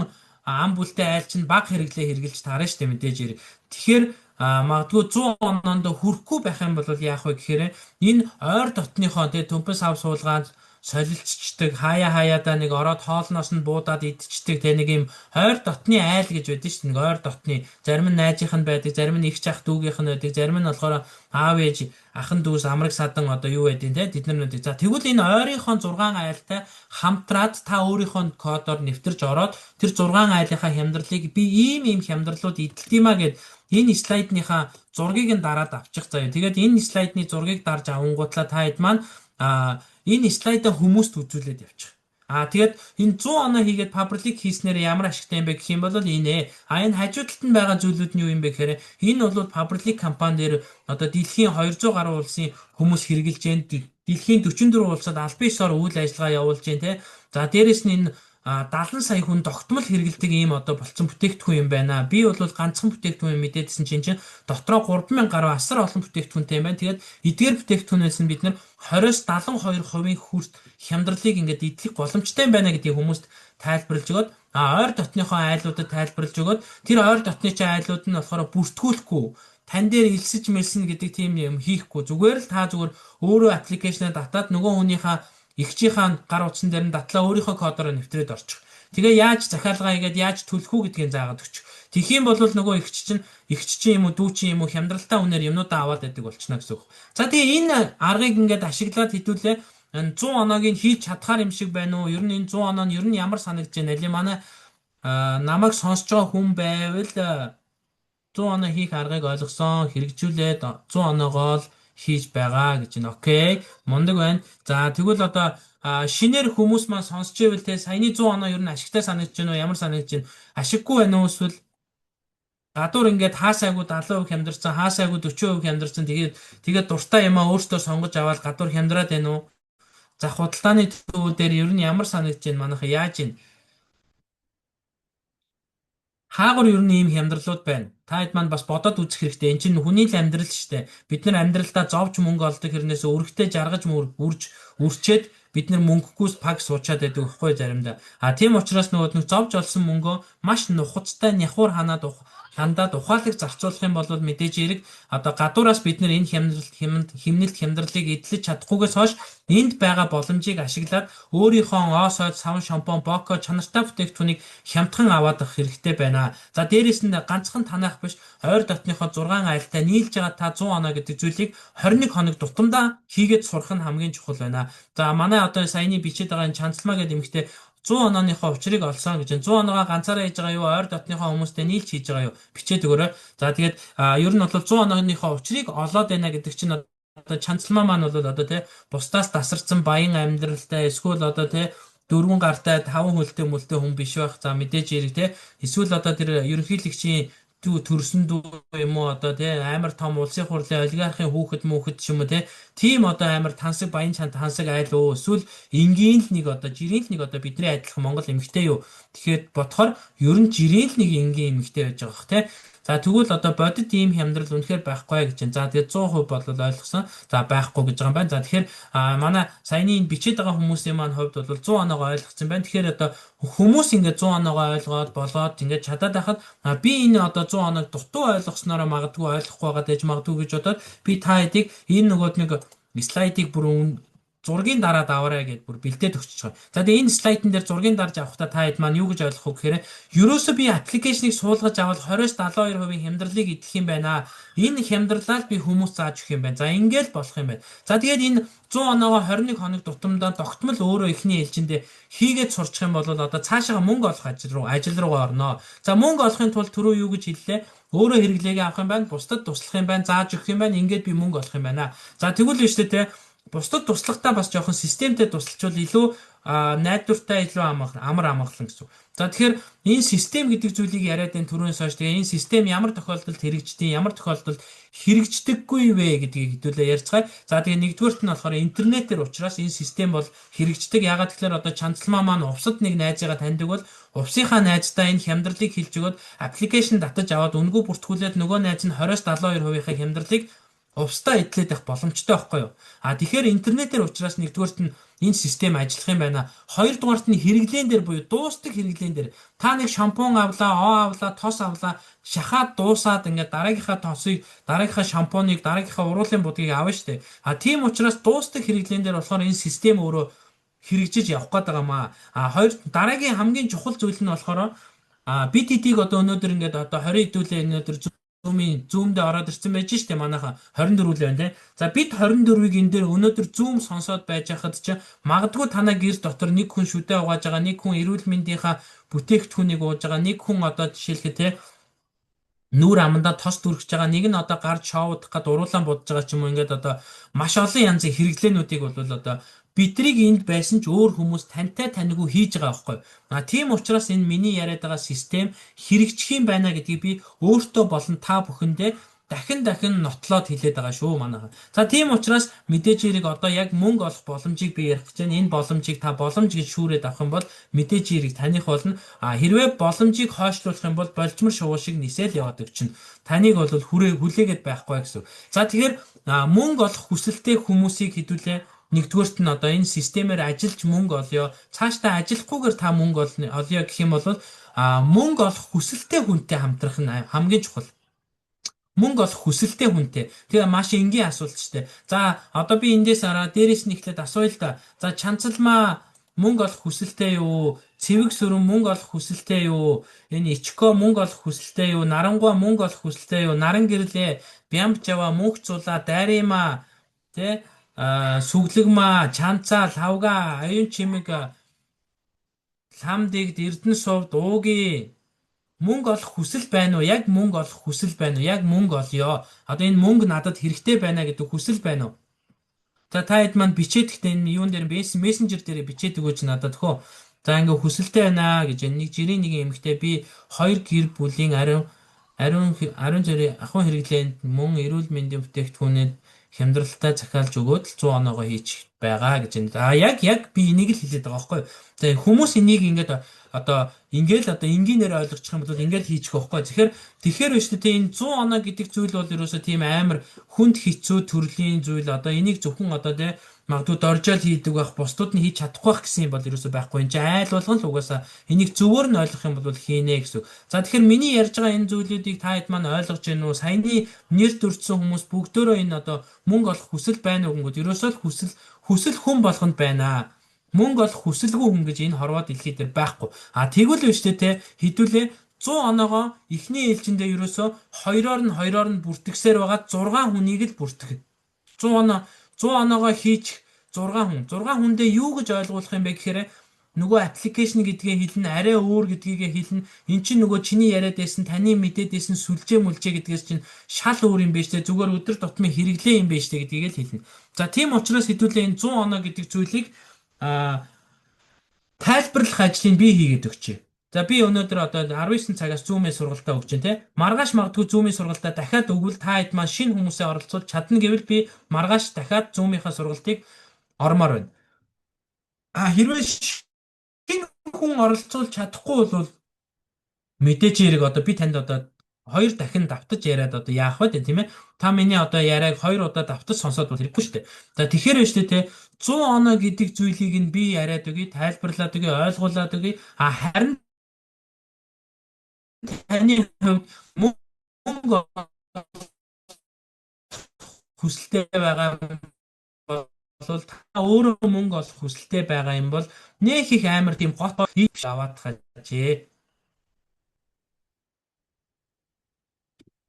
ам бүлтэй айл чинь баг хэрэглээ хэрэгжилж таарна шүү дээ мэдээж хэрэг. Тэгэхээр магадгүй 100 оноонд хүрэхгүй байх юм бол яах вэ гэхээр энэ ойр дотныхоо тэгээ төмпөс ав суулгаанд солилцчдаг хаяадаа нэг ороод хоолноос нь буудаад идчихдэг те нэг юм ойр дотны айл гэж байдаг шүү дээ. Нэг ойр дотны зарим нь найзынх нь байдаг, зарим нь их ах дүүгийнх нь байдаг, зарим нь болохоор аав ээж ахын дүүс амраг садан одоо юу байдیں те тэднэрнүүд. За тэгвэл энэ ойрынхоо 6 айлтай хамтраад та өөрийнхөө кодоор нэвтэрж ороод тэр 6 айлынхаа хямдралыг би ийм хямдралууд эдэлт юма гэд энэ слайдныхаа зургийг нь дараад авчих заяа. Тэгээд энэ слайдны зургийг дарж авангуутлаа та хэд маань энэ слайдаа хүмүүст үзүүлээд явчих. Тэгээд энэ 100 оноо хийгээд паблик хийснээр ямар ашигтай юм бэ гэх юм бол энэ. Энэ хажуудалд нь байгаа зүйлүүд нь юу юм бэ гэхээр энэ бол паблик компани дээр одоо дэлхийн 200 гаруй улсын хүмүүс хэрэгжилж байна. Дэлхийн 44 улсад аль биесээр үйл ажиллагаа явуулж байна те. За дээрэс нь энэ 70 сая хүн тогтмол хэрэгэлдэг ийм одоо болцсон бүтээгдэхүүн юм байна. Би бол ганцхан бүтээгдэхүүн мэдээдсэн чинь дотроо 3000 гаруй асар олон бүтээгдэхүүнтэй юм байна. Тэгээд эдгээр бүтээгдэхүүнээс нь бид нэр 20-72% хүрт хямдралыг ингээд идэх боломжтой юм байна гэдгийг хүмүүст тайлбарлаж өгöd. Ойр дотныхоо айлуудад тайлбарлаж өгöd. Тэр ойр дотны чинь айлууд нь болохоор бүртгүүлэхгүй тань дээр илсэж мэлсэн гэдэг тийм юм хийхгүй. Зүгээр л та зүгээр өөрөө аппликейшнаа татаад нөгөө хүнийхээ игчийнхаа гар утсан дээр нь датлаа өөрийнхөө кодоор нэвтрээд орчих. Тэгээ яаж захиалгаа хийгээд яаж төлөх үү гэдгийг заагаад өгч. Тэгэх юм бол нөгөө игч чинь юм уу дүү чинь юм уу хямдралтай үнээр юмнуудаа аваад байдаг болчихно гэсэн үг. За тэгээ энэ аргыг ингээд ашиглаад хэдүүлээ 100 оноог нь хийж чадхаар юм шиг байна уу? Ер нь энэ 100 оноо нь ер нь ямар санагдаж байна? Али манай намайг сонсож байгаа хүн байвал 100 оноо хийх аргыг ойлгосон, хэрэгжүүлээд 100 оноогоо хийж байгаа гэж байна. Окей. Мундаг байна. За тэгвэл одоо шинээр хүмүүс маань сонсч ивэл те саяны 100 оноо ер нь ашигтай санагдаж байна уу? Ямар санагдаж байна? Ашиггүй байна уу? Эсвэл гадуур ингээд хаасайгүй 70% хямдарсан, хаасайгүй 40% хямдарсан. Тэгээд дуртай юмаа өөртөө сонгож аваад гадуур хямдраад байна уу? За худалдааны төвүүд дээр ер нь ямар санагдаж байна? Манайха яаж байна? Хаагур ер нь ийм хямдралууд байна. Та хэд маань бас бодоод үзэх хэрэгтэй. Энд чинь хүний л амьдрал шүү дээ. Бид нар амьдралдаа зовж мөнгө олдог хэрнээс өргөтэй жаргаж үрчээд бид нар мөнгөгүйс паг суучаад байдаг байхгүй заримдаа. Тийм учраас нөгөө зовж олсон мөнгөө маш нухацтай нягхуур хандаад ухаалаг зарцуулах юм бол мэдээж хэрэг одоо гадуураас бид нар энэ хямнэлт хямдралыг эдлэж чадахгүйгээс хойш энд байгаа боломжийг ашиглаад өөрийнхөө оосойд савн шампунь боко чанартай бүтээгдэхүүнийг хямдхан аваад авах хэрэгтэй байна. За дээрээс нь ганцхан танаах биш ойр дотныхоо 6 айлтай нийлж байгаа та 100 оноо гэдэг зүйлийг 21 хоног тутамдаа хийгээд сурах нь хамгийн чухал байна. За манай одоо саяны бичээд байгаа энэ чанцламаа гэдэг эмэгтэй 100 онооныхоо учрыг олсон гэж 100 оноогоо ганцаараа хийж байгаа юу ойр дотныхоо хүмүүстэй нийлж хийж байгаа юу бичээд өгөөрэй. За тэгээд ер нь бол 100 онооныхоо учрыг олоод байна гэдэг чинь одоо чанцламаа маань бол одоо тий бусдаас тасарсан баян амьдралтай эсвэл одоо тий дөрвөн гартай 5 хөлтэй мөлтэй хүн биш байх. За мэдээж хэрэг тий эсвэл одоо тэр ерөнхийлөгчийн төрсөн дүү юм уу одоо тий амар том улсын хурлын олигархийн хүүхэд ч юм уу тийм одоо амар тансаг баян тансаг айл уу эсвэл энгийн л нэг одоо жирийн л нэг одоо бидний адилхан Монгол эмэгтэй юу тэгэхээр бодохоор ер нь жирийн л нэг энгийн эмэгтэй байж байгаа бох тий. За тэгвэл одоо бодит ийм хямдрал үнэхээр байхгүй гэж байна. За тэгээд 100% бол ойлгосон. За байхгүй гэж байгаа юм байна. За тэгэхээр манай саяны энэ бичээд байгаа хүмүүсийн маань хувьд бол 100 оноогоо ойлгосон байна. Тэгэхээр одоо хүмүүс ингээд 100 оноогоо ойлгоод болоод ингээд чадаад байхад би энэ одоо 100 оноог дутуу ойлгосноор магадгүй ойлгохгүй байгаа дэж магадгүй гэж бодоод би та хэдийг энэ нөгөөд нэг слайдыг бүр зургийн дараад аваарай гэд бүр бэлдээд өгч байгаа. За тэгээ энэ слайдн дээр зургийн дарж авахдаа та хэд маань юу гэж ойлгох вэ гэхээр ерөөсөө би аппликейшнийг суулгаж аваад 20-72% хямдралыг идэх юм байна. Энэ хямдралаар би хүмүүс зааж өгөх юм байна. За ингээл болох юм байна. За тэгээд энэ 100 оноогоо 21 хоног тутамдаа тогтмол өөрөө эхний ээлжиндээ хийгээд сурчих юм бол одоо цаашаа мөнгө олох ажил руугаа орно. За мөнгө олохын тулд түрүү юу гэж хэллээ? Өөрөө хэрэглээгээ авах юм байна, бусдад туслах юм байна, зааж өгөх юм байна, ингээд би мөнгө олох юм байна. За тэгвэл биш үү те. Бусдад туслахтаа бас жоохон системтэй тусалчвал илүү найдвартай илүү амар амгалан гэсэн. За тэгэхээр энэ систем гэдэг зүйлийг яриад энэ түрүүнээс хойш тэгээ энэ систем ямар тохиолдолд хэрэгждэг, ямар тохиолдолд хэрэгждэггүй вэ гэдгийг хэдүүлээ ярьцгаая. За тэгээ нэгдүгээрт нь болохоор интернетээр учраас энэ систем бол хэрэгждэг. Ягаад гэхээр одоо чанцламаа маань увсад нэг найзыгаа таньдаг бол увсынхаа найздаа энэ хямдралыг хэлж өгөөд аппликейшн татаж аваад үнгүү бүртгүүлээд нөгөө найз нь 20-72%-ийн хямдралыг увстаа эдлээд явах боломжтой байхгүй юу? Тэгэхээр интернетээр учраас нэгдүгээрт нь энэ систем ажиллах юм байна. Хоёрдугаарт нь хэрэглээн дээр буюу дуустдаг хэрэглээн дээр та нэг шампунь авлаа, тос авлаа, шахаад дуусаад ингээд дараагийнхаа тосыг, дараагийнхаа шампуныг, дараагийнхаа уруулын будгийг авна штэ. Тийм учраас дуустдаг хэрэглээн дээр болохоор энэ систем өөрөө хэрэгжиж явах гээд байгаамаа. Хоёр дараагийн хамгийн чухал зүйл нь болохоор бид хэдийг одоо өнөөдөр ингээд одоо 20 хэдүүлээ өнөөдөр Zoom-д ороод ирсэн байж штэ манайха 24 л байна те. За бид 24-ийг энэ дээр өнөөдөр Zoom сонсоод байж хахад ч магадгүй танаа гэр дотор нэг хүн шүдэ угааж байгаа, нэг хүн эрүүл мэндийнхаа бүтээгдэхүүнийг ууж байгаа, нэг хүн одоо жишээлхэд те нүүр амандаа тос дүрхэж байгаа, нэг нь одоо гард шоудах гээд уруулаан будж байгаа ч юм уу ингээд одоо маш олон янзын хэрэглээнүүдийг бол одоо бидрийг энд байсан ч өөр хүмүүс тантай таньгүй хийж байгаа байхгүй. Тийм учраас энэ миний яриад байгаа систем хэрэгжих юм байна гэдгийг би өөртөө болон та бүхэндээ дахин нотлоод хэлээд байгаа шүү манайха. За тийм учраас мэдээж хэрэг одоо яг мөнгө олох боломжийг би ярих гэж байна. Энэ боломжийг та боломж гэж шүүрээд авах юм бол мэдээж хэрэг таних болно. Хэрвээ боломжийг хойшлуулах юм бол болжмор шувуу шиг нисэл яваад өгчнө. Таныг бол хүлээгээд байхгүй гэсэн. За тэгэхээр мөнгө олох хүсэлтэй хүмүүсийг хэдүүлээ нэгдүгээрт нь одоо энэ системээр ажиллаж мөнгө олё. Цаашдаа ажиллахгүйгээр та мөнгө олё гэх юм бол мөнгө олох хүсэлтэй хүнтэй хамтрах нь хамгийн чухал. Мөнгө олох хүсэлтэй хүнтэй. Тэгээ маш энгийн асуулт ч тийм. За одоо би эндээс дээрээс нь эхлээд асууя л да. За чанцалмаа мөнгө олох хүсэлтэй юу? Цэвэг сүрэн мөнгө олох хүсэлтэй юу? Энэ ичко мөнгө олох хүсэлтэй юу? Нарангуй мөнгө олох хүсэлтэй юу? Наран гэрлээ, бямбжава, мөнх зулаа, дайрыма, тэ сүглэгма, чанцаа, лавга, аюун чимэг, ламдэгд, эрдэнэ сувд, ууги мөнгө олох хүсэл байна уу? Яг мөнгө олох хүсэл байна уу? Яг мөнгө олё. Одоо энэ мөнгө надад хэрэгтэй байна гэдэг хүсэл байна уу? За та хэд маань бичээд гэхдээ энэ юун дээр мессенжер дээр бичээд өгөөч надад хөө. За ингээ хүсэлтэй байна гэж нэг жирийн нэг эмэгтэй би 2 гэр бүлийн ариун зэрэг ахуй хэрэглээнд мөн эрүүл мэндийн бүтээгдэхүүнэд хямдралтай захиалж өгөөд л 100 оноогоо хийчих байгаа гэж байна. Яг би энийг л хэлээд байгаа байхгүй юу? За хүмүүс энийг ингээд одоо энгийнээр ойлгочих юм бол ингээд хийчих байхгүй. Тэгэхээр биш үү энэ 100 оноо гэдэг зүйл бол ерөөсөө тийм амар хүнд хэцүү төрлийн зүйл. Одоо энийг зөвхөн одоо тэ магадгүй доржоол хийдэг байх, бусдууд нь хийж чадахгүй байх гэсэн юм бол ерөөсөө байхгүй. Энд чинь айл болгон л угаасаа энийг зөвөр нь ойлгох юм бол хийнэ гэсэн. За тэгэхээр миний ярьж байгаа энэ зүйлүүдийг та хэд маань ойлгож байна уу? Саяны нэрд өртсөн хүмүүс бүгдөө энэ одоо мөнгө олох хүсэл байна уу гингүүд ерөөсөө л хүсэл хүн болгонд байна. Мөнгө олох хүсэлгүй хүн гэж энэ хорвоо дэлхий дээр байхгүй. Тэгвэл биш тэ хэдүүлээ 100 оноогоо эхний ээлжиндээ ерөөсөө хоёроор нь бүртгэсээр байгаа 6 хүнийг л бүртгэх. 100 оноогоо хийчих 6 хүндээ юу гэж ойлгуулах юм бэ гэхээр нөгөө аппликейшн гэдгээ хэлнэ, арай өөр гэдгийг хэлнэ. Эн чинь нөгөө чиний яриад байсан, таны мэдээд байсан сүлжээ мүлжээ гэдгээс чинь шал өөр юм биш тэ зүгээр өдөр тутмын хэрэглээ юм биш тэ гэдгийг л хэлнэ. За тийм учраас хэдүүлээ энэ 100 оноо гэдэг зүйлийг тайлбарлах ажлыг би хийгээд өгчээ. За би өнөөдөр одоо 19 цагаас Zoom-ийн сургалтаа өгч дээ. Маргааш магадгүй Zoom-ийн сургалтаа дахиад өгвөл та хэд маань шинэ хүмүүсээ оролцуулж чадна гэвэл би маргааш дахиад Zoom-ийнхаа сургалтыг ормоор байна. Хэрвээ шинэ хүн оролцуулж чадахгүй бол мэдээж хэрэг одоо би танд одоо 2 дахин давтаж яриад одоо яах вэ тийм ээ? Та миний одоо яриаг 2 удаа давтаж сонсоод бол хэрэггүй шүү дээ. За тэгэхээр биш тэ 100 оноо гэдэг зүйлийг нь би яриад өгье, тайлбарлаад өгье, ойлгуулад өгье. Харин таны хувьд мөнгө хүсэлтэй байгаа та өөрөө мөнгө олох хүсэлтэй байгаа юм бол нөх их амар тийм гот хийж аваад хажээ.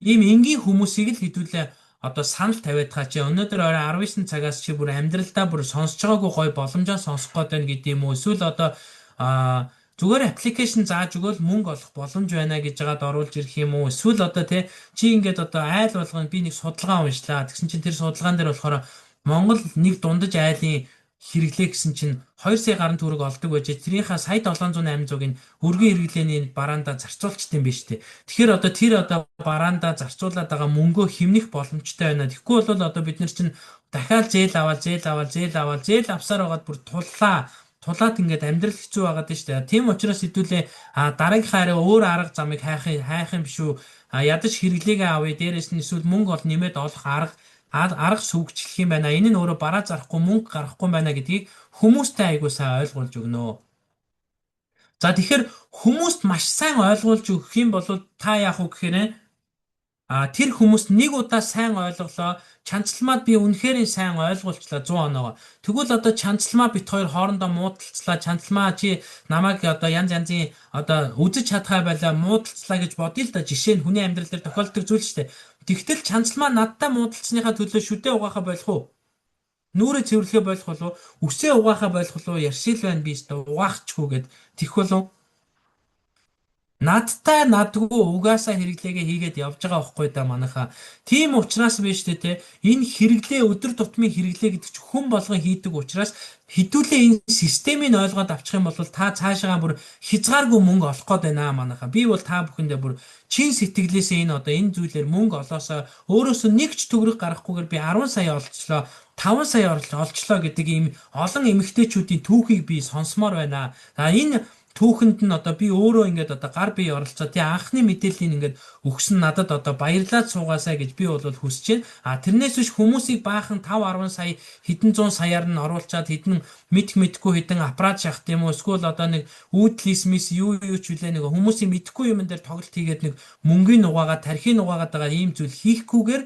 Ийм энгийн хүмүүсийг л хэдүүлээ одоо санал тавиад хаа чи өнөөдөр орой 19 цагаас чи бүр амьдралдаа бүр сонсож байгаагүй гоё боломжоо сонсох гээд байна гэдэг юм уу? Эсвэл одоо зүгээр аппликейшн зааж өгөөл мөнгө олох боломж байна гэж жагаад оруулж ирэх юм уу? Эсвэл одоо тий чи ингээд одоо айл болгоно би нэг судалгаа уншлаа. Тэгсэн чинь тэр судалгаан дээр болохоор Монгол нэг дундаж айлын хэрэглээ гэсэн чинь 2 сая гаруй төгрөг олдог байж тэрийнхээ сая 708%-ыг өргөн хэрэглээний бараанда зарцуулчихдээ юм биш үү. Тэгэхээр одоо тэр одоо бараанда зарцуулаад байгаа мөнгөө хэмнэх боломжтой байна. Тэгэхгүй бол одоо бид нар чинь дахиад зээл авсаар байгаад бүр тулаад ингээд амьдрал хэцүү байгаад байна шүү дээ. Тийм учраас хэдүүлээ дараагийнхаа арай өөр арга замыг хайх юм биш үү? Ядаж хэрэглээгээ авъя. Дээрээс нь эсвэл мөнгө ол нэмээд олох арга сүйгчлэх юм байна. Энэ нь өөрөө бараа зарахгүй мөнгө гарахгүй байна гэдгийг хүмүүстэй айгуу сайн ойлгуулж өгнө. За тэгэхээр хүмүүст маш сайн ойлгуулж өгөх юм бол та яах вэ гэхээр тэр хүмүүс нэг удаа сайн ойлголоо. Чанцламаад би үнэхээр сайн ойлгуулчлаа 100 оноогоо. Тэгвэл одоо чанцламаа бит хоёр хоорондоо муудалцлаа. Чанцламаа чи намайг одоо янзын одоо үзэж чадхаа байлаа муудалцлаа гэж бодъё л да. Жишээ нь хүний амьдрал дээр тохиолддог зүйл шүү дээ. Тэгтэл чанцламаа надтай муудалцсныхаа төлөө шүдээ угаахаа болох уу? Нүрээ цэвэрлэхээ болох болов уу? Үсээ угаахаа болох болов уу? Яршил байна би өстө угаахчгүй гэд тэх болов. Надтай надгүй угаасаа хэрэглээгээ хийгээд явж байгаа байхгүй да манайха. Тийм учраас биш тэ энэ хэрэглээ өдөр тутмын хэрэглээ гэдэг чинь хүн болгон хийдэг учраас хэдүүлээ энэ системийг ойлгоод авчих юм бол та цаашаа бүр хязгааргүй мөнгө олох гээд байна манайха. Би бол та бүхэндээ бүр чин сэтгэлээсээ энэ одоо энэ зүйлээр мөнгө олоосоо өөрөөсөө нэг ч төгрөг гаргахгүйгээр би 10 сая олцлоо 5 сая олчлоо гэдэг ийм олон эмэгтэйчүүдийн түүхийг би сонсомоор байна. Энэ түүхэнд нь одоо би өөрөө ингээд одоо гар бие оролцоо тий анхны мэдээллийг ингээд өгсөн надад одоо баярлаад суугаасаа гэж би бол хүсэж байна. Тэрнээс биш хүмүүсийг баахан 5-10 сая хэдэн зуун саяар нь оруулчаад хэдэн мэдхгүй хэдэн аппарат шахт юм уу эсвэл одоо нэг үүдлис мис юу ч үлээ нэг хүмүүсийн мэдхгүй юм дээр тоглолт хийгээд нэг мөнгөний нугаагаа тархины нугаагаад байгаа ийм зүйл хийхгүйгээр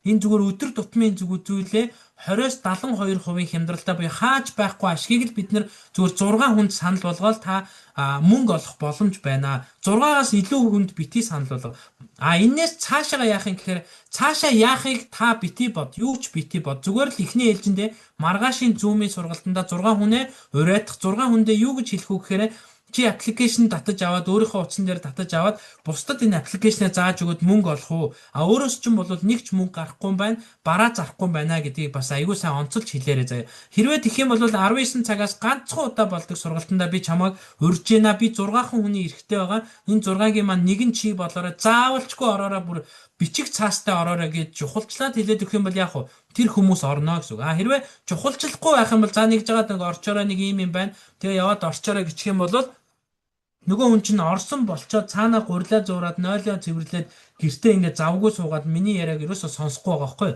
энэ зүгээр өдөр тутмын зүйлээ 20-72% хямдралтай буюу хааж байхгүй ашгийг л бид нэр зүгээр 6 хүнд санал болгоод та мөнгө олох боломж байна. 6-аас илүү хүнд бити санал болгоо. Энээс цаашаа яах юм гэхээр цаашаа яахыг та бити бод. Юу ч бити бод. Зүгээр л ихний ээлжиндээ маргаашийн зүүмийн сургалтанда 6 хүнээ уриадах 6 хүндээ юу гэж хэлэх үү гэхээр чи аппликейшн татаж аваад өөрийнхөө утсан дээр татаж аваад бусдад энэ аппликейшнээ зааж өгöd мөнгө олох уу? Өөрөөс чинь бол нэг ч мөнгө гарахгүй юм байна. Бараа зарахгүй байна гэдгийг бас айгүй сайн онцолж хэлээрэй заяа. Хэрвээ тэгэх юм бол 19 цагаас ганцхан удаа болдог сургалтандаа би чамайг урьж гинэ. Би 6 хүний эрэхтэй байгаа. Энэ 6-гийн маань нэг нь чи болоорой. Заавалчгүй ороорой бүр бичиг цаастай ороорой гэж чухалчлаад хэлээд өгөх юм бол яах вэ? Тэр хүмүүс орно гэсэн үг. Хэрвээ чухалчлахгүй байх юм бол за нэг жагаад нэг орчороо нэг юм байна. Тэгээ яваад орчороо гिचх юм бол нөгөө хүн чинь орсон болчоод цаанаа гурлаа зуураад нойлоо цэвэрлээд гэртээ ингээд завгүй суугаад миний яриаг ерөөсөө сонсохгүй байгаа байхгүй.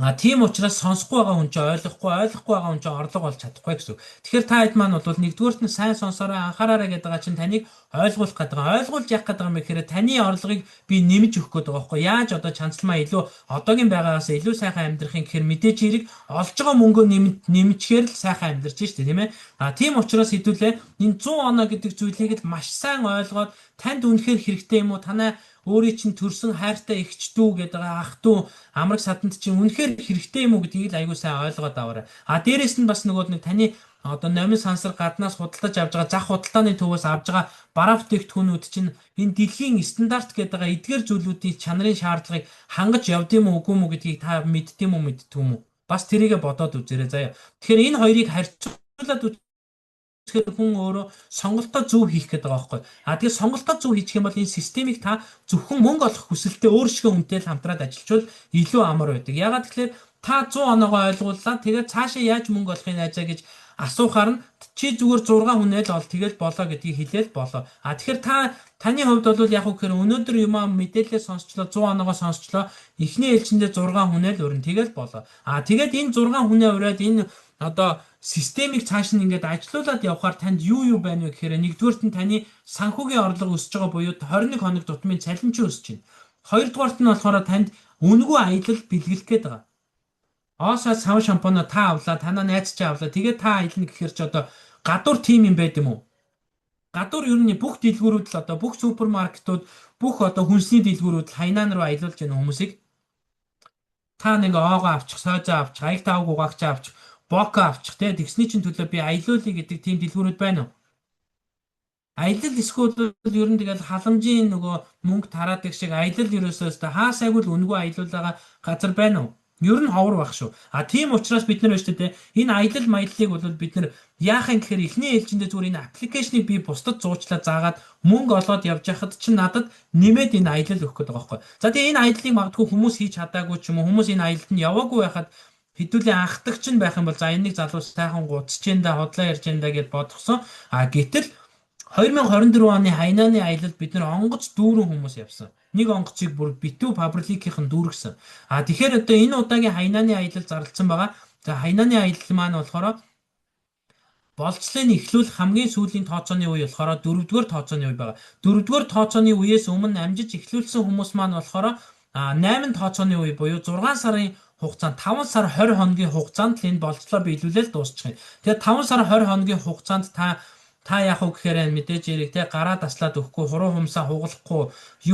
Тийм учраас сонсохгүй байгаа хүн чинь ойлгохгүй байгаа хүн чинь орлого болж чадахгүй гэсэн. Тэгэхээр та хэд маань бол нэгдүгээрт нь сайн сонсороо анхаараарай гэдэг байгаа чинь таныг ойлгуулах гэдэг байгаа. Ойлгуулж яах гэдэг юм бэ гэхээр таны орлогыг би нэмж өгөх гэдэг байгаа байхгүй. Яаж одоо чанцламаа илүү одоогийн байгаагаас илүү сайхан амьдрахын гэхээр мэдээж хэрэг олж байгаа мөнгөө нэмчихээр л сайхан амьдарч штэ тийм ээ. Тийм учраас хэдүүлээ энэ 100 оноо гэдэг зүйлийг л маш сайн ойлгоод танд үнэхээр хэрэгтэй юм уу танаа өөрийн чинь төрсөн хайртай эгч дүү гэдэг ах дүү амраг саданд чинь үнэхээр хэрэгтэй юм уу гэдгийг л аягүй сайн ойлгоод аваарай. Дээрээс нь бас нөгөө нэг таны одоо номын сансар гаднаас худалдаж авж байгаа зах худалдааны төвөөс авж байгаа бараа бүтээгдэхүүнүүд чинь энэ дэлхийн стандарт гэдэг байгаа эдгээр зүйлүүдийн чанарын шаардлагыг хангаж явд юм уу үгүй юм уу гэдгийг та мэддэм үү? Бас тэрийгэ бодоод үзээрэй заяа. Тэгэхээр энэ хоёрыг харьцуулаад тэгэхээр хүн өөрөө сонголтоо зөв хийх гэдэг байгаа байхгүй. Тэгэхээр сонголтоо зөв хийчих юм бол энэ системийг та зөвхөн мөнгө олох хүсэлтэд өөр шиг хүнтэй л хамтраад ажиллачвал илүү амар байдаг. Ягаад гэвэл та 100 оноогоо ойлгууллаа. Тэгээд цаашаа яаж мөнгө олохыг найзаа гэж асуухаар нь чи зүгээр 6 хүнээ л ол тэгэл болоо гэдгийг хэлээл болоо. Тэгэхээр таны хувьд бол яг үхээр өнөөдөр юм мэдээлэл сонсчлоо 100 оноогоо сонсчлоо эхний ээлжиндээ 6 хүнээ л өрн тэгэл болоо. Тэгээд энэ 6 хүнээ ураад энэ одоо системийг цааш нь ингээд ажилуулад явхаар танд юу байна вэ гэхээр нэгдүгээрт нь таны санхүүгийн орлого өсөж байгаа буюу 21 хоног тутмын цалинч өсөж байна. Хоёрдугаарт нь болохоор танд үнэгүй аялал бэлгэлэх гээд байгаа. Оосоо сав шампуно та авлаа, танаа найз чи авлаа. Тэгээ та аялна гэхээр чи одоо гадуур тим юм байд юм уу? Гадуур ер нь бүх дэлгүүрүүд л одоо бүх супермаркетууд, бүх одоо хүнсний дэлгүүрүүд л хайнаан руу аялуулж байна хүмүүсийг. Та нэг оогоо авчих, сойзоо авчих, аяг таав гугаагч авчих, боко авчих те тэгсний чин төлөө би аялуулъя гэдэг тийм дэлгүүрүүд байна уу? Аялал эсвэл ер нь тэгэл халамжийн нөгөө мөнгө тараадаг шиг аялал ерөөсөө хаа сайгүй л үнгүй аялуулгаа газар байна уу? Ер нь ховор баг шүү. А тийм учраас бид нар шүү дээ энэ аялал маяллыг бол бид нар яахын гэхээр эхний ээлжиндээ зүгээр энэ аппликейшнийг би бусдад зуучлаа заагаад мөнгө олоод явж байхад чинь надад нэмээд энэ аялал өгөх гэдэг байгаа байхгүй. За тэгээ энэ аяллыг магадгүй хүмүүс хийж чадаагүй ч юм уу хүмүүс энэ аялалд нь яваагүй байхад хэдүүлээ анхдагч нь байх юм бол за энийг залуус сайхан гуцж энэ хотлоо ярьж энэ гэж бодгосон. А гэтэл 2024 оны Хайнааны аялалд бид нэр онгоц дүүрэн хүмүүс явсан. Нэг онгоцыг бүр битүү пабликийнхэн дүүргэсэн. А тэгэхээр одоо энэ удаагийн Хайнааны аялал зарласан байгаа. За Хайнааны аялал маань болохоор болцлыг эхлүүлэх хамгийн сүүлийн тооцооны үе болохоор 4-р тооцооны үе байгаа. 4-р тооцооны үеэс өмнө амжиж эхлүүлсэн хүмүүс маань болохоор 8 тооцооны үе буюу 6 сарын хугацаанд 5 сар 20 хоногийн хугацаанд л энэ болцлоо биелүүлэл дуусчих юм. Тэгэхээр 5 сар 20 хоногийн хугацаанд та яах вэ гэхээр мэдээж яриг те гараа таслаад өгөхгүй, хуруу хумсаа хугалахгүй,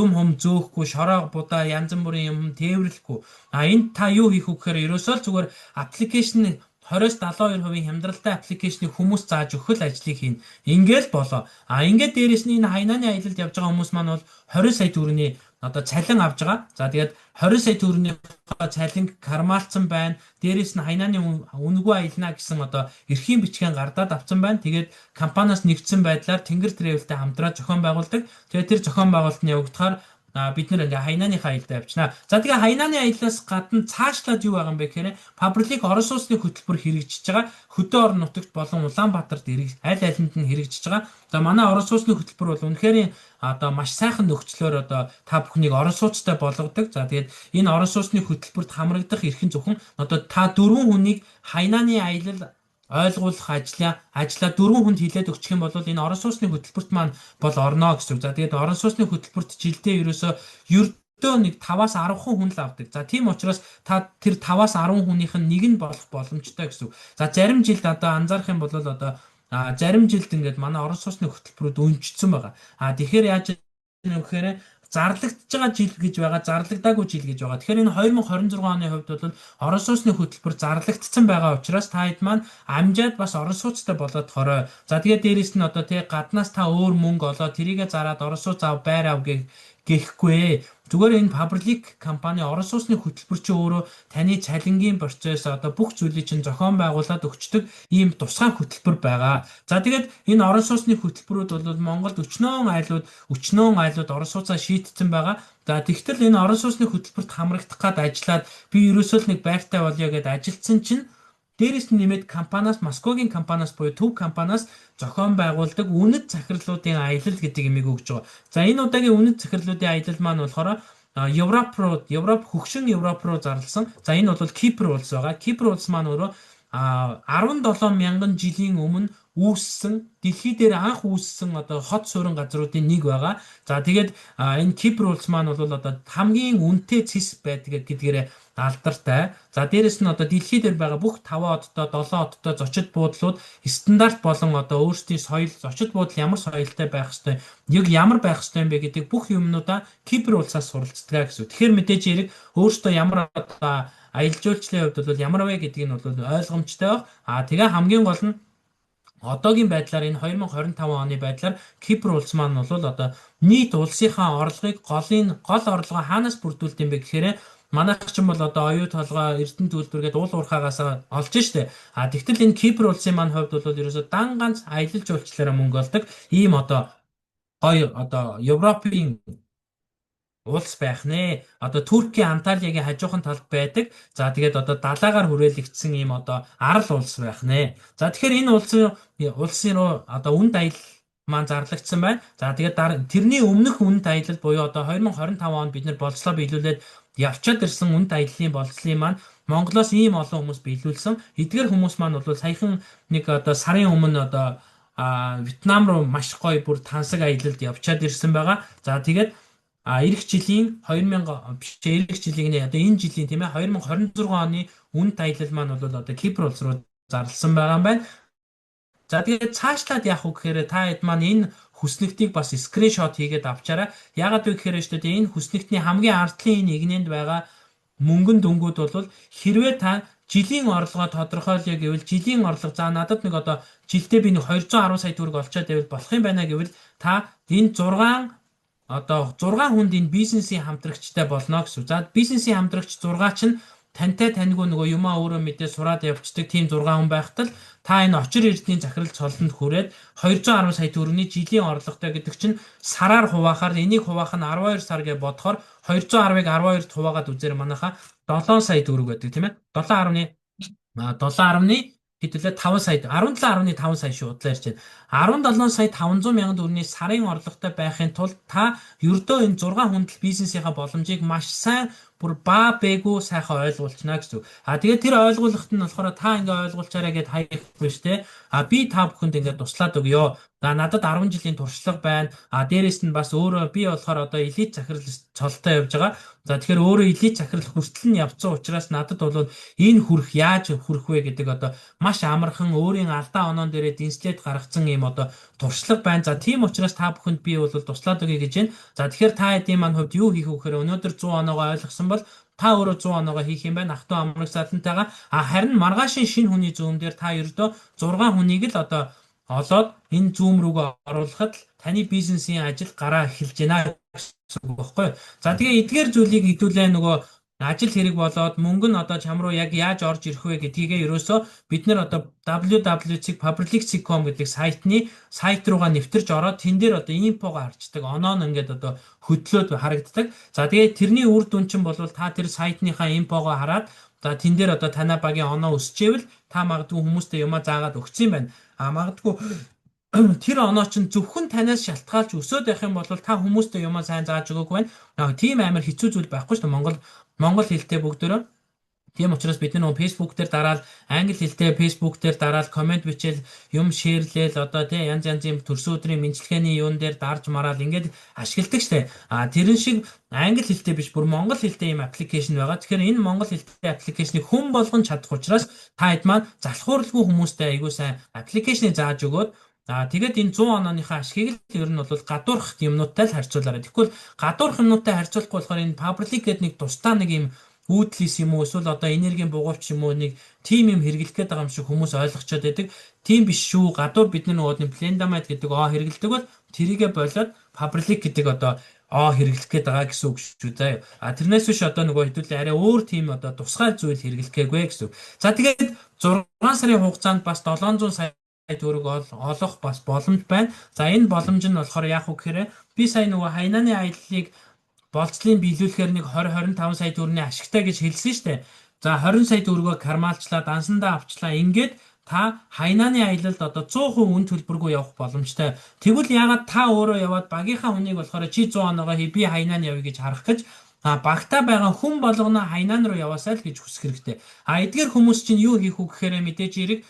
юм зөөхгүй, шороо будаа янз бүрийн юм тээвэрлэхгүй. А энд та юу хийх вэ гэхээр ерөөсөө л зүгээр аппликейшн 20-72% хямдралтай аппликейшнийг хүмүүс зааж өгөх л ажлыг хийн. Ингээл болоо. А ингээд дээрэс нь энэ Хайнааны аялалд явж байгаа хүмүүс маань бол 20 сая төгрөгийн одоо цалин авж байгаа. За тэгээд 20 сая төгрөгийн цалин кармаалцсан байна. Дээрээс нь Хайнааны үнэгүй аялна гэсэн одоо эрхийн бичгийн гардаад авсан байна. Тэгээд компаниас нэгдсэн байдлаар Тэнгэр Travel-тэй хамтраад зохион байгуулдаг. Тэгээд тэр зохион байгуулалтын явагдахаар бид нэр ингээ Хайнааныхаа аялалд явчихна. За тэгээ Хайнааны аяллаас гадна цаашлаад юу байгаа юм бэ гэхээр паблик Орос улсны хөтөлбөр хэрэгжиж байгаа. Хөдөө орон нутагт болон Улаанбаатарт аль алинд нь хэрэгжиж байгаа. За манай Орос улсны хөтөлбөр бол үнэхээр одоо маш сайхан нөхцлөөр одоо та бүхнийг Орос улстай болгодог. За тэгээд энэ Орос улсны хөтөлбөрт хамрагдах эрхэм зөвхөн одоо та дөрвөн хүнийг Хайнааны аялал ойлгуулах ажлаа дөрвөн хүнд хилээд өгчих юм бол энэ Орос улсны хөтөлбөрт маань бол орно гэсэн үг. За тэгээд Орос улсны хөтөлбөрт жилдээ ерөөсөө ердөө нэг 5-аас 10 хүн л авдаг. За тийм учраас та тэр 5-аас 10 хүнийх нь нэг нь болох боломжтой гэсэн үг. За зарим жилд одоо анзаарах юм бол одоо зарим жилд ингээд манай Орос улсны хөтөлбөрүүд өнжигдсэн байгаа. Тэгэхээр яаж юм гэхээр зарлагдж байгаа жил гэж байгаа, зарлагдаагүй жил гэж байгаа. Тэгэхээр энэ 2026 оны хувьд бол Орос улсны хөтөлбөр зарлагдсан байгаа учраас та хэд маань амжаад бас Орос улстай болоод хорой. За тэгээд дээрэс нь одоо тий гаднаас та өөр мөнгө олоо тэрийгэ зараад Орос улс ав байр ав гэхгүй. Зүгээр энэ паблик компани Орос улсны хөтөлбөр чи өөрөө таны цалингийн процесс одоо бүх зүйлийг чинь зохион байгуулад өгчдөг ийм тусгай хөтөлбөр байгаа. За тэгээд энэ Орос улсны хөтөлбөрүүд бол Монголд өчнөөн айлууд Орос улсаа шийтсэн байгаа. За тэгтэл энэ Орос улсны хөтөлбөрт хамрагдах гад ажиллаад би ерөөсөө л нэг байртай болъё гэд ажилтсан чинь дээрээс нь нэмээд компаниас Москвагийн компаниас буюу төв компаниас зохион байгуулдаг үнэт захирлуудын аялал гэдэг имийг өгж байгаа. За энэ удаагийн үнэт захирлуудын аялал маань болохоор Европ хөгшин Европ руу зарласан. За энэ бол Кипр улс байгаа. Кипр улс маань өөрөө 17 мянган жилийн өмнө үүссэн дэлхий дээр анх үүссэн одоо хот суурин газруудын нэг байгаа. За тэгээд энэ Кипр улс маань бол одоо хамгийн үнэтэй цэс байдаг гэдгээрээ алдартай. За дээрэс нь одоо дэлхий дээр байгаа бүх 5 одтой 7 одтой зочид буудлууд стандарт болон одоо өөрсдийн соёл зочид буудал ямар соёлтой байх ёстой, яг ямар байх ёстой юм бэ гэдэг бүх юмнуудаа Кипр улсаас суралцдаг гэсэн. Тэгэхээр мэдээж хэрэг өөртөө ямар одоо аялал жуулчлалын хувьд бол ямар вэ гэдгийг нь бол ойлгомжтой баг. Тэгээ хамгийн гол нь одоогийн байдлаар энэ 2025 оны байдлаар Кипр улс маань бол одоо нийт улсынхаа орлогыг гол орлогоо хаанаас бүрдүүлдэг юм бэ гэхээр манайх ч юм бол одоо оюу толгой Эрдэнэ төлбөргээд уул уурхаагаас олж штэ. Тэгтэл энэ Кипр улсын маань хувьд бол ерөөсө дан ганц аялал жуулчлалаараа мөнгө олдог ийм одоо гоё одоо Европын улс байх нэ. Одоо Туркийн Анталиягийн хажуухан талд байдаг. За тэгээд одоо далаагаар хүрээлэгдсэн ийм одоо арал улс байх нэ. За тэгэхээр энэ улсын руу одоо үнд аялал маань зарлагдсан байна. За тэгээд тэрний өмнөх үнд аялал буюу одоо 2025 онд бид нэр болцлоо биелүүлээд явчаад ирсэн үнд аяллаа болцлын маань Монголоос ийм олон хүмүүс биелүүлсэн. Эдгээр хүмүүс маань бол саяхан нэг одоо сарын өмнө одоо Вьетнам руу маш гоё бүр тансаг аялалд явчаад ирсэн байгаа. За тэгээд эх жилийн 2000 биш эх жилийн нэ одоо энэ жилийн тийм ээ 2026 оны үнд аялал маань бол одоо Кипр улс руу зарласан байгаа юм байна. За тэгээд цаашлаад яах вэ гэхээр та хэд маань энэ хүснэгтийг бас скриншот хийгээд авчаарай. Яагаад вэ гэхээр шүү дээ энэ хүснэгтний хамгийн ардлын энэ игнэнд байгаа мөнгөн дүнгууд бол хэрвээ та жилийн орлогоо тодорхойлъё гэвэл жилийн орлого за надад нэг одоо жилдээ би нэг 210 сая төгрөг олчоод байвал болох юм байна гэвэл та энэ 6 одоо 6 хүнд энэ бизнесийн хамтрагчтай болно гэсэн. За бизнесийн хамтрагч 6 чинь тантай таньгүй нөгөө юмаа өөрөө мэдээ сураад явцдаг тийм 6 хүн байхад л та энэ очир эрдний захирал цолонд хүрээд 210 сая төгрөгийн жилийн орлоготой гэдэг чинь сараар хуваахаар энийг хуваах нь 12 сар гэж бодохоор 210-ыг 12-т хуваагаад үзээр манайха 7 сая төгрөг байдаг тийм ээ. 7.7 хэдүүлээ 5 сая 17.5 сая шүү удлаа ярьж байна. 17 сая 500 мянган төгрөгийн сарын орлоготой байхын тулд та ердөө энэ 6 хүндэл бизнесийнхаа боломжийг маш сайн бүр баа бэгүү сайхан ойлгуулчихна гэсэн. Тэгээд тэр ойлгуулахт нь болохоор та ингээ ойлгуулчаарай гэд хаях биш те. Би та бүхэнд ингээ туслаад өгье. За надад 10 жилийн туршлага байна. Дээрэс нь бас өөрөө би болохоор одоо элит захирал цолтой явж байгаа. За тэгэхээр өөрөө элит захирал хүртэл нь явцсан учраас надад бол энэ хүрх яаж хүрх вэ гэдэг одоо маш амархан өөрийн алдаа оноон дээрээ дэнслээд гаргацсан юм одоо туршлага байна. За тийм учраас та бүхэнд би бол туслаад өгье гэж байна. За тэгэхээр та хэдийн маань хувьд юу хийх вэ гэхээр өнөөдөр 100 оноогоо ойлгосон бол та өөрөө 100 оноогоо хийх юм байна. Ах トゥ амраг садантайгаа харин маргаашийн шинэ хүний зүүн дээр та ердөө 6 хүнийг л одоо олоод энэ зүүм рүүгээ оруулахад таны бизнесийн ажил гараа эхэлж байна гэсэн үг байхгүй. За тэгээ эдгээр зүйлийг хэдүүлээ нөгөө ажил хэрэг болоод мөнгө нь одоо чам руу яг яаж орж ирэх вэ гэдгийгээ ерөөсөө бид нэр одоо www.public.com гэдэг сайт руугаа нэвтэрч ороод тэн дээр одоо инфого харчдаг оноо нь ингээд одоо хөдлөөд харагддаг. За тэгээ тэрний үр дүн чинь бол та тэр сайтныхаа инфого хараад за тэн дээр одоо танай багийн оноо өсчээвэл та магадгүй хүмүүстэй юмаа заагаад өгсөн юм байна. Магадгүй тэр оноо чинь зөвхөн танаас шалтгаалж өсөөд байх юм бол та хүмүүстэй юмаа сайн зааж өгөөгүй байна. Тийм амар хэцүү зүйл байхгүй шүү дээ. Монгол хэлтэй бүгдөө. Тийм учраас бид нөгөө Facebook дээр дараал англи хэлтэй Facebook дээр дараал комент бичээл юм шеэрлээл одоо тий янз янзын төрсөн өдрийн мэдлэгээний юун дээр дарж мараал ингээд ашигладаг штэ. Тэрэн шиг англи хэлтэй биш бүр монгол хэлтэй юм аппликейшн байгаа. Тэгэхээр энэ монгол хэлтэй аппликейшнийг хүн болгон чадах учраас та хэд маань залхууралгүй хүмүүстэй айгуу сайн аппликейшнийг зааж өгөөд тэгээд энэ 100 онооныхаа ашгийг л ер нь бол гадуурх юмнуудтай л харьцуулаарай. Тэгвэл гадуурх юмнуудтай харьцуулахгүй болохоор энэ Public гэдэг нэг тусдаа нэг юм үүдлис юм уу эсвэл одоо энергийн бугуурч юм уу нэг тим юм хэрэглэх гээд байгаа юм шиг хүмүүс ойлгочоод байдаг. Тийм биш шүү. Гадуур бидний нөгөө Blendamite гэдэг хэрэглэдэг бол тэрийгэ болоод Public гэдэг одоо хэрэглэх гээд байгаа гэсэн үг шүү заа. Тэрнээс биш одоо нөгөө хэдүүлээ арай өөр тийм одоо тусгай зүйл хэрэглэх гээгүй гэсэн. За тэгээд 6 сарын хугацаанд бас 700 сая төгрөг олох бас боломж байна. За энэ боломж нь болохоор яах вэ гэхээр би сая нөгөө хайнааны аяллыг болцлын биелүүлэхээр нэг 20-25 сая төгрөгийн ашигтай гэж хэлсэн шүү дээ. За 20 сая төгрөгөө кармалчлаа, дансандаа авчлаа. Ингээд та хайнааны аялалд одоо 100% үн төлбөргүй явах боломжтой. Тэгвэл яагаад та өөрөө яваад багийнхаа хүнийг болохоор чи 100 оноогоо би хайнаан явъя гэж харах гэж багтаа байгаа хүн болгоно хайнаан руу яваасай л гэж хүсэх хэрэгтэй. Эдгээр хүмүүс чинь юу хийх үү гэхээр мэдээж эрэг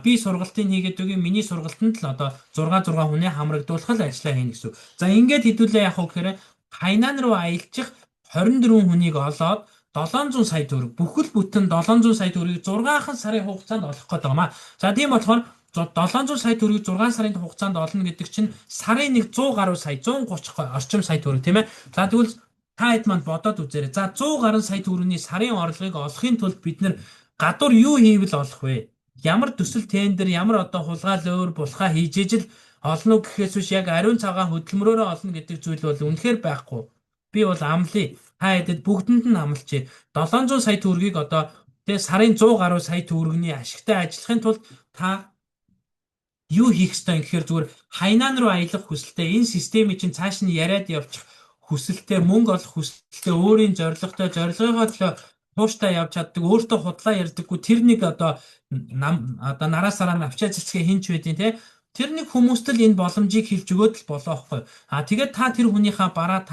би сургалтыг хийгээд өгье. Миний сургалтанд л одоо 6 хүнээ хамрагдуулах ажлаа хийнэ гэсэн. За ингээд хэдүүлээ яах вэ гэхээр хайнаан руу аялчих 24 хүнийг олоод 700 сая төгрөг бүхэл бүтэн 700 сая төгрөгийг 6 сарын хугацаанд олох гэдэг юм аа. За тийм болохоор 700 сая төгрөгийг 6 сарын хугацаанд олно гэдэг чинь сарын нэг 100 гаруй сая 130 орчим сая төгрөг тийм ээ. За тэгвэл та хэд манд бодоод үзээрэй. За 100 гаруй сая төгрөгийн сарын орлогыг олохын тулд бид нэр гадуур юу хийвэл олох вэ? Ямар төсөл тендер, ямар одоо хулгай лөөр булхаа хийж ижил олно гэхээс биш яг ариун цагаан хөдөлмөрөөрөө олно гэдэг зүйл бол үнэхээр байхгүй. Би бол амлая. Та хэдэд бүгдэнд нь амлчээ. 700 сая төгрөгийг одоо тэгээ сарын 100 гаруй сая төгрөгийн ашигтай ажиллахын тулд та юу хийх ёстой юм гэхээр зүгээр хайнаан руу аялах хүсэлтэй энэ системийг чинь цааш нь яриад явчих хүсэлтэй мөнгө олох хүсэлтэй өөрийн зорилготой зорилгынхоо төлөө тууштай явж чаддаг өөртөө худлаа ярьдаггүй тэр нэг одоо нараасараа авчаа цэцгээ хинч байдیں۔ Тэ тэр нэг хүмүүст л энэ боломжийг хэлж өгөөд л болоо хгүй. Тэгээд та тэр хүнийхээ бараа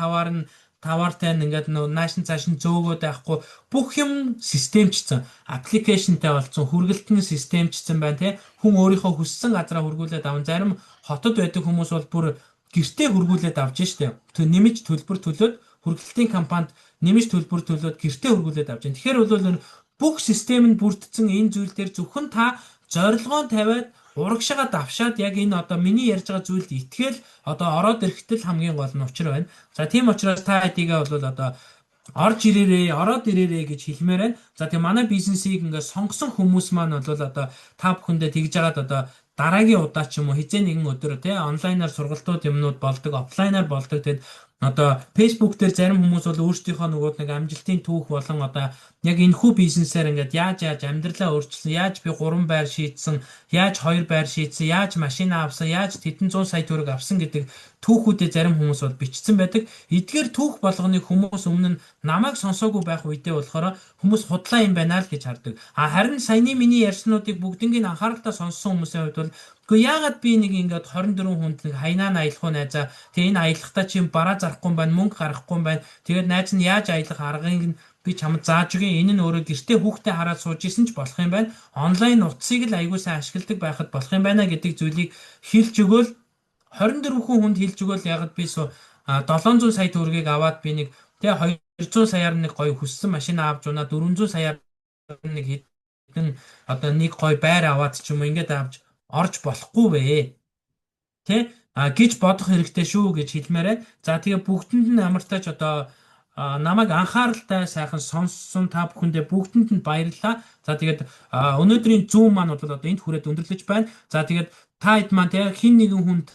таваартай ингээд нөө наашин цаашин зөөгөөд байхгүй бүх юм системчсэн аппликейшнтэй болсон хүргэлтэн системчсэн байна тий хүн өөрийнхөө хүссэн газараа хүргүүлээд аван зарим хотод байдаг хүмүүс бол бүр гэртээ хүргүүлээд авч штэ нэмж төлбөр төлөөд хүргэлтийн компанид нэмж төлбөр төлөөд гэртээ хөргүүлээд авч байна. Тэгэхээр бол бүх систем нь бүрдсэн энэ зүйл дээр зөвхөн та зорилгоо тавиад урагшаага давшаад яг энэ одоо миний ярьж байгаа зүйлд итгэл одоо ороод ирэхтэл хамгийн гол нь учир байна. За тийм учраас та хэдийгээ бол одоо орж ирээрээ, ороод ирээрээ гэж хэлмээр байна. За тэгээ манай бизнесийг ингээд сонгосон хүмүүс маань бол одоо та бүхэндээ тэгж жагаад одоо дараагийн удаа ч юм уу хизээ нэгэн өдөр тий онлайнаар сургалтууд юмнууд болдог, офлайнаар болдог. Тэгээд одоо Facebook дээр зарим хүмүүс бол өөрсдийнхөө нөгөө нэг амжилтын түүх болон одоо яг энэхүү бизнесээр ингээд яаж амьдралаа өөрчилсөн, яаж би 3 байр шийдсэн, яаж 2 байр шийдсэн, яаж машин авсан, яаж тэдэн 100 сая төгрөг авсан гэдэг түүхүүдээ зарим хүмүүс бол бичсэн байдаг. Эдгээр түүх болгоныг хүмүүс өмнө нь намайг сонсоогүй байх үедээ болохоор хүмүүс худлаа юм байна л гэж хардаг. Харин саяны миний ярьснуудыг бүгднийг анхааралтай сонссон хүмүүсийн хувьд бол гэхдээ яагаад би нэг ингээд 24 хүнд нэг хайнаа аялах уу найзаа. Тэгээ энэ аялахтаа чи бараа зарахгүй юм байна, мөнгө гарахгүй юм байна. Тэгээд найз нь яаж аялах аргыг би чамд зааж өгье. Энэ нь өөрөө гэртээ хүүхдээ хараад сууж исэн ч болох юм байна. Онлайн утсыг л аягүй сайн ашигладаг байхад болох юм байна гэдэг зүйлийг хэлж өгөөл 24 хүнд хэлж өгөөл ягаад би 700 сая төгрөгийг аваад би нэг тэгээ 200 саяар нэг гоё хүссэн машин авч унаа 400 саяар нэг хэдэн одоо нэг гоё байр аваад ч юм уу ингээд авч орж болохгүй вэ. Тэ? Гэж бодох хэрэгтэй шүү гэж хэлмээрээ. За тэгээ бүгдэнд нь амартаач одоо намайг анхааралтай сайхан сонссон та бүхэндээ бүгдэнд нь баярлалаа. За тэгээд өнөөдрийн Zoom маань бол одоо энд хүрээд өндөрлөж байна. За тэгээд та хэд маань тэгээ хин нэгэн хүнд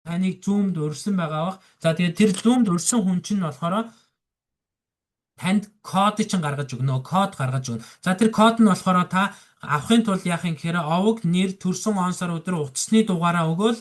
таныг Zoom-д урьсан байгаа бах. За тэгээд тэр Zoom-д урьсан хүн чинь болохоор танд код чинь гаргаж өгнө. Код гаргаж өгнө. За тэр код нь болохоор та авахын тулд яах юм гэхээр овог нэр төрсөн он сар өдөр утасны дугаараа өгөөл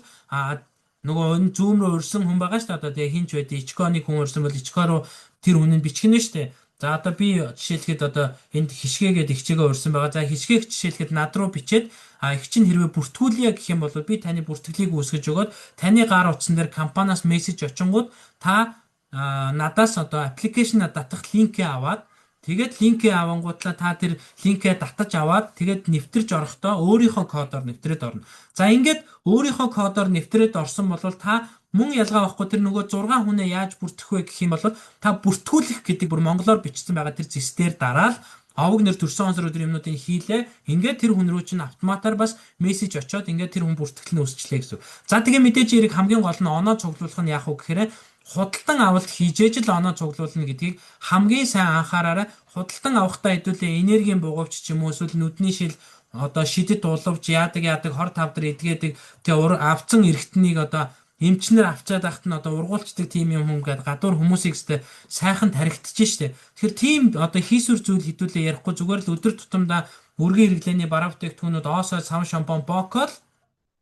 нөгөө энэ Zoom руу урьсан хүн байгаа шүү дээ. Одоо тэгээ хинч байдیں۔ Ичконы хүн урьсан бол Ичко руу тэр хүн нь бичгэнэ шүү дээ. За одоо би жишээлхэд одоо энд хишгээгээд ихчээгээ урьсан байгаа. За хишгээг жишээлхэд над руу бичээд их чинь хэрвээ бүртгүүлье гэх юм бол би таны бүртгэлийг үүсгэж өгөөд таны гар утсан дээр компаниас мессеж очингууд та надаас одоо аппликейшн татах линкээ аваад тэгээд линкээ авангуудлаа та тэр линкээ татаж аваад тэгээд нэвтэрж орохдоо өөрийнхөө кодоор нэвтрээд орно. За ингээд өөрийнхөө кодоор нэвтрээд орсон бол та мөн ялгаа авахгүй тэр нөгөө 6 хүнээ яаж бүртгэх вэ гэх юм бол та бүртгүүлэх гэдэг бүр монголоор бичсэн байгаа тэр зэстээр дараал овог нэр төрсөн онцор өдөр юмнуудыг хийлээ. Ингээд тэр хүн рүү чинь автоматар бас мессеж очоод ингээд тэр хүн бүртгэл нь үсчлээ гэсэн. За тэгээ мэдээж хэрэг хамгийн гол нь оноо цуглуулах нь яах вэ гэхээр худалдан авалт хийжээж л оноо цуглуулна гэдгийг хамгийн сайн анхаараарай. Худалдан авахтаа хэдүүлээ энергийн бугуйч ч юм уу эсвэл нүдний шил одоо шидэт уловж яадаг хор тавдар эдгээдэг тэгээ авцсан эргэтнийг одоо эмчнэр авчаад ахт нь одоо ургуулцдаг тийм юм гээд гадуур хүмүүсийг өстэй сайхан таригдчихэж штэ. Тэгэхээр тийм одоо хийсвэр зүйл хэдүүлээ ярихгүй зүгээр л өдөр тутамдаа үргийн хэрэглээний бараа бүтээгдэхүүнүүд оосоо сав шампунь бокол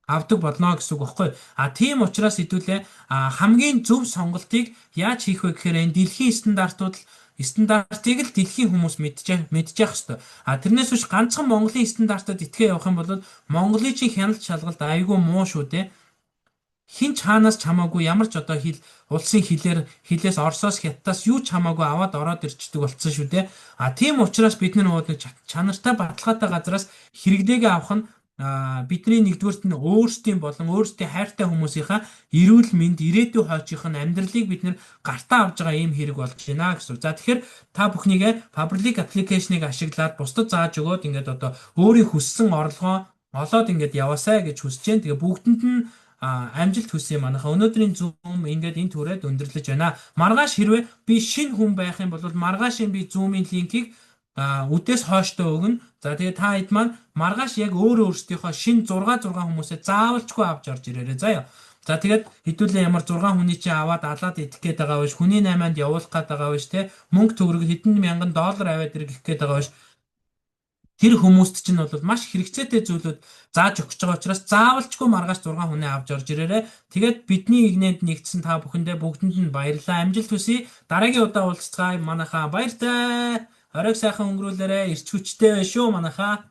авдаг болно гэсэн үг байхгүй. Тийм учраас хэдүүлээ хамгийн зөв сонголтыг яаж хийх вэ гэхээр энэ дэлхийн стандартыг л дэлхийн хүмүүс мэдчих хэвээр. Тэрнээс биш ганцхан Монголын стандартад итгэ явах юм бол Монголын чинь хяналт шалгалт айгүй муу шүү дээ. Хин ч хаанаас ч хамаагүй ямар ч одоо улсын хилээс Оросоос Хятадаас юу ч хамаагүй аваад ороод ирчдэг болцсон шүү дээ. Тийм учраас бид нар нэг чанартай баталгаатай газраас хэрэглээгээ авах нь бидний нэгдүгээрт нь өөрсдийн болон өөрсдийн хайртай хүмүүсийнхаа эрүүл мэнд ирээдүйн хойчийнх нь амьдралыг бид нэр гартаа авж байгаа юм хэрэг болж байна гэсэн. За тэгэхээр та бүхнийгээ Public application-ыг ашиглаад бусдад зааж өгөөд ингээд одоо өөрийн хүссэн орлогоо олоод ингээд яваасай гэж хүсэж जैन. Тэгээ бүгдэнд нь амжилт хүсье манайха. Өнөөдрийн Zoom ингээд энэ түрээд өндөрлөж байна. Маргааш хэрвээ би шинэ хүн байх юм бол маргаашийн би Zoom-ийн линкийг үдээс хойштоо өгнө. За тэгээ та хэд маань маргааш яг өөрсдийнхөө шин 6 хүмүүсээ заавалчгүй авч орж ирээрэй заяа. За тэгээд хэдүүлээ ямар 6 хүний чинь аваад алаад идэх гээд байгаа биш, хүний 8-нд явуулах гээд байгаа биш те. Мөнгө төгрөг хэдэн мянган доллар аваад ирэх гээд байгаа биш. Тэр хүмүүст чинь бол маш хэрэгцээтэй зүйлүүд зааж өгч байгаа учраас заавалчгүй маргааш 6 хүнээ авч орж ирээрэй. Тэгээд бидний игнэнд нэгдсэн та бүхэндээ бүгдэнд нь баярлалаа. Амжилт хүсье. Дараагийн удаа уулзцгаая манайхаа. Баяртай. Оройг сайхан өнгөрүүлээрэй. Ирч хүчтэй байна шүү манайхаа.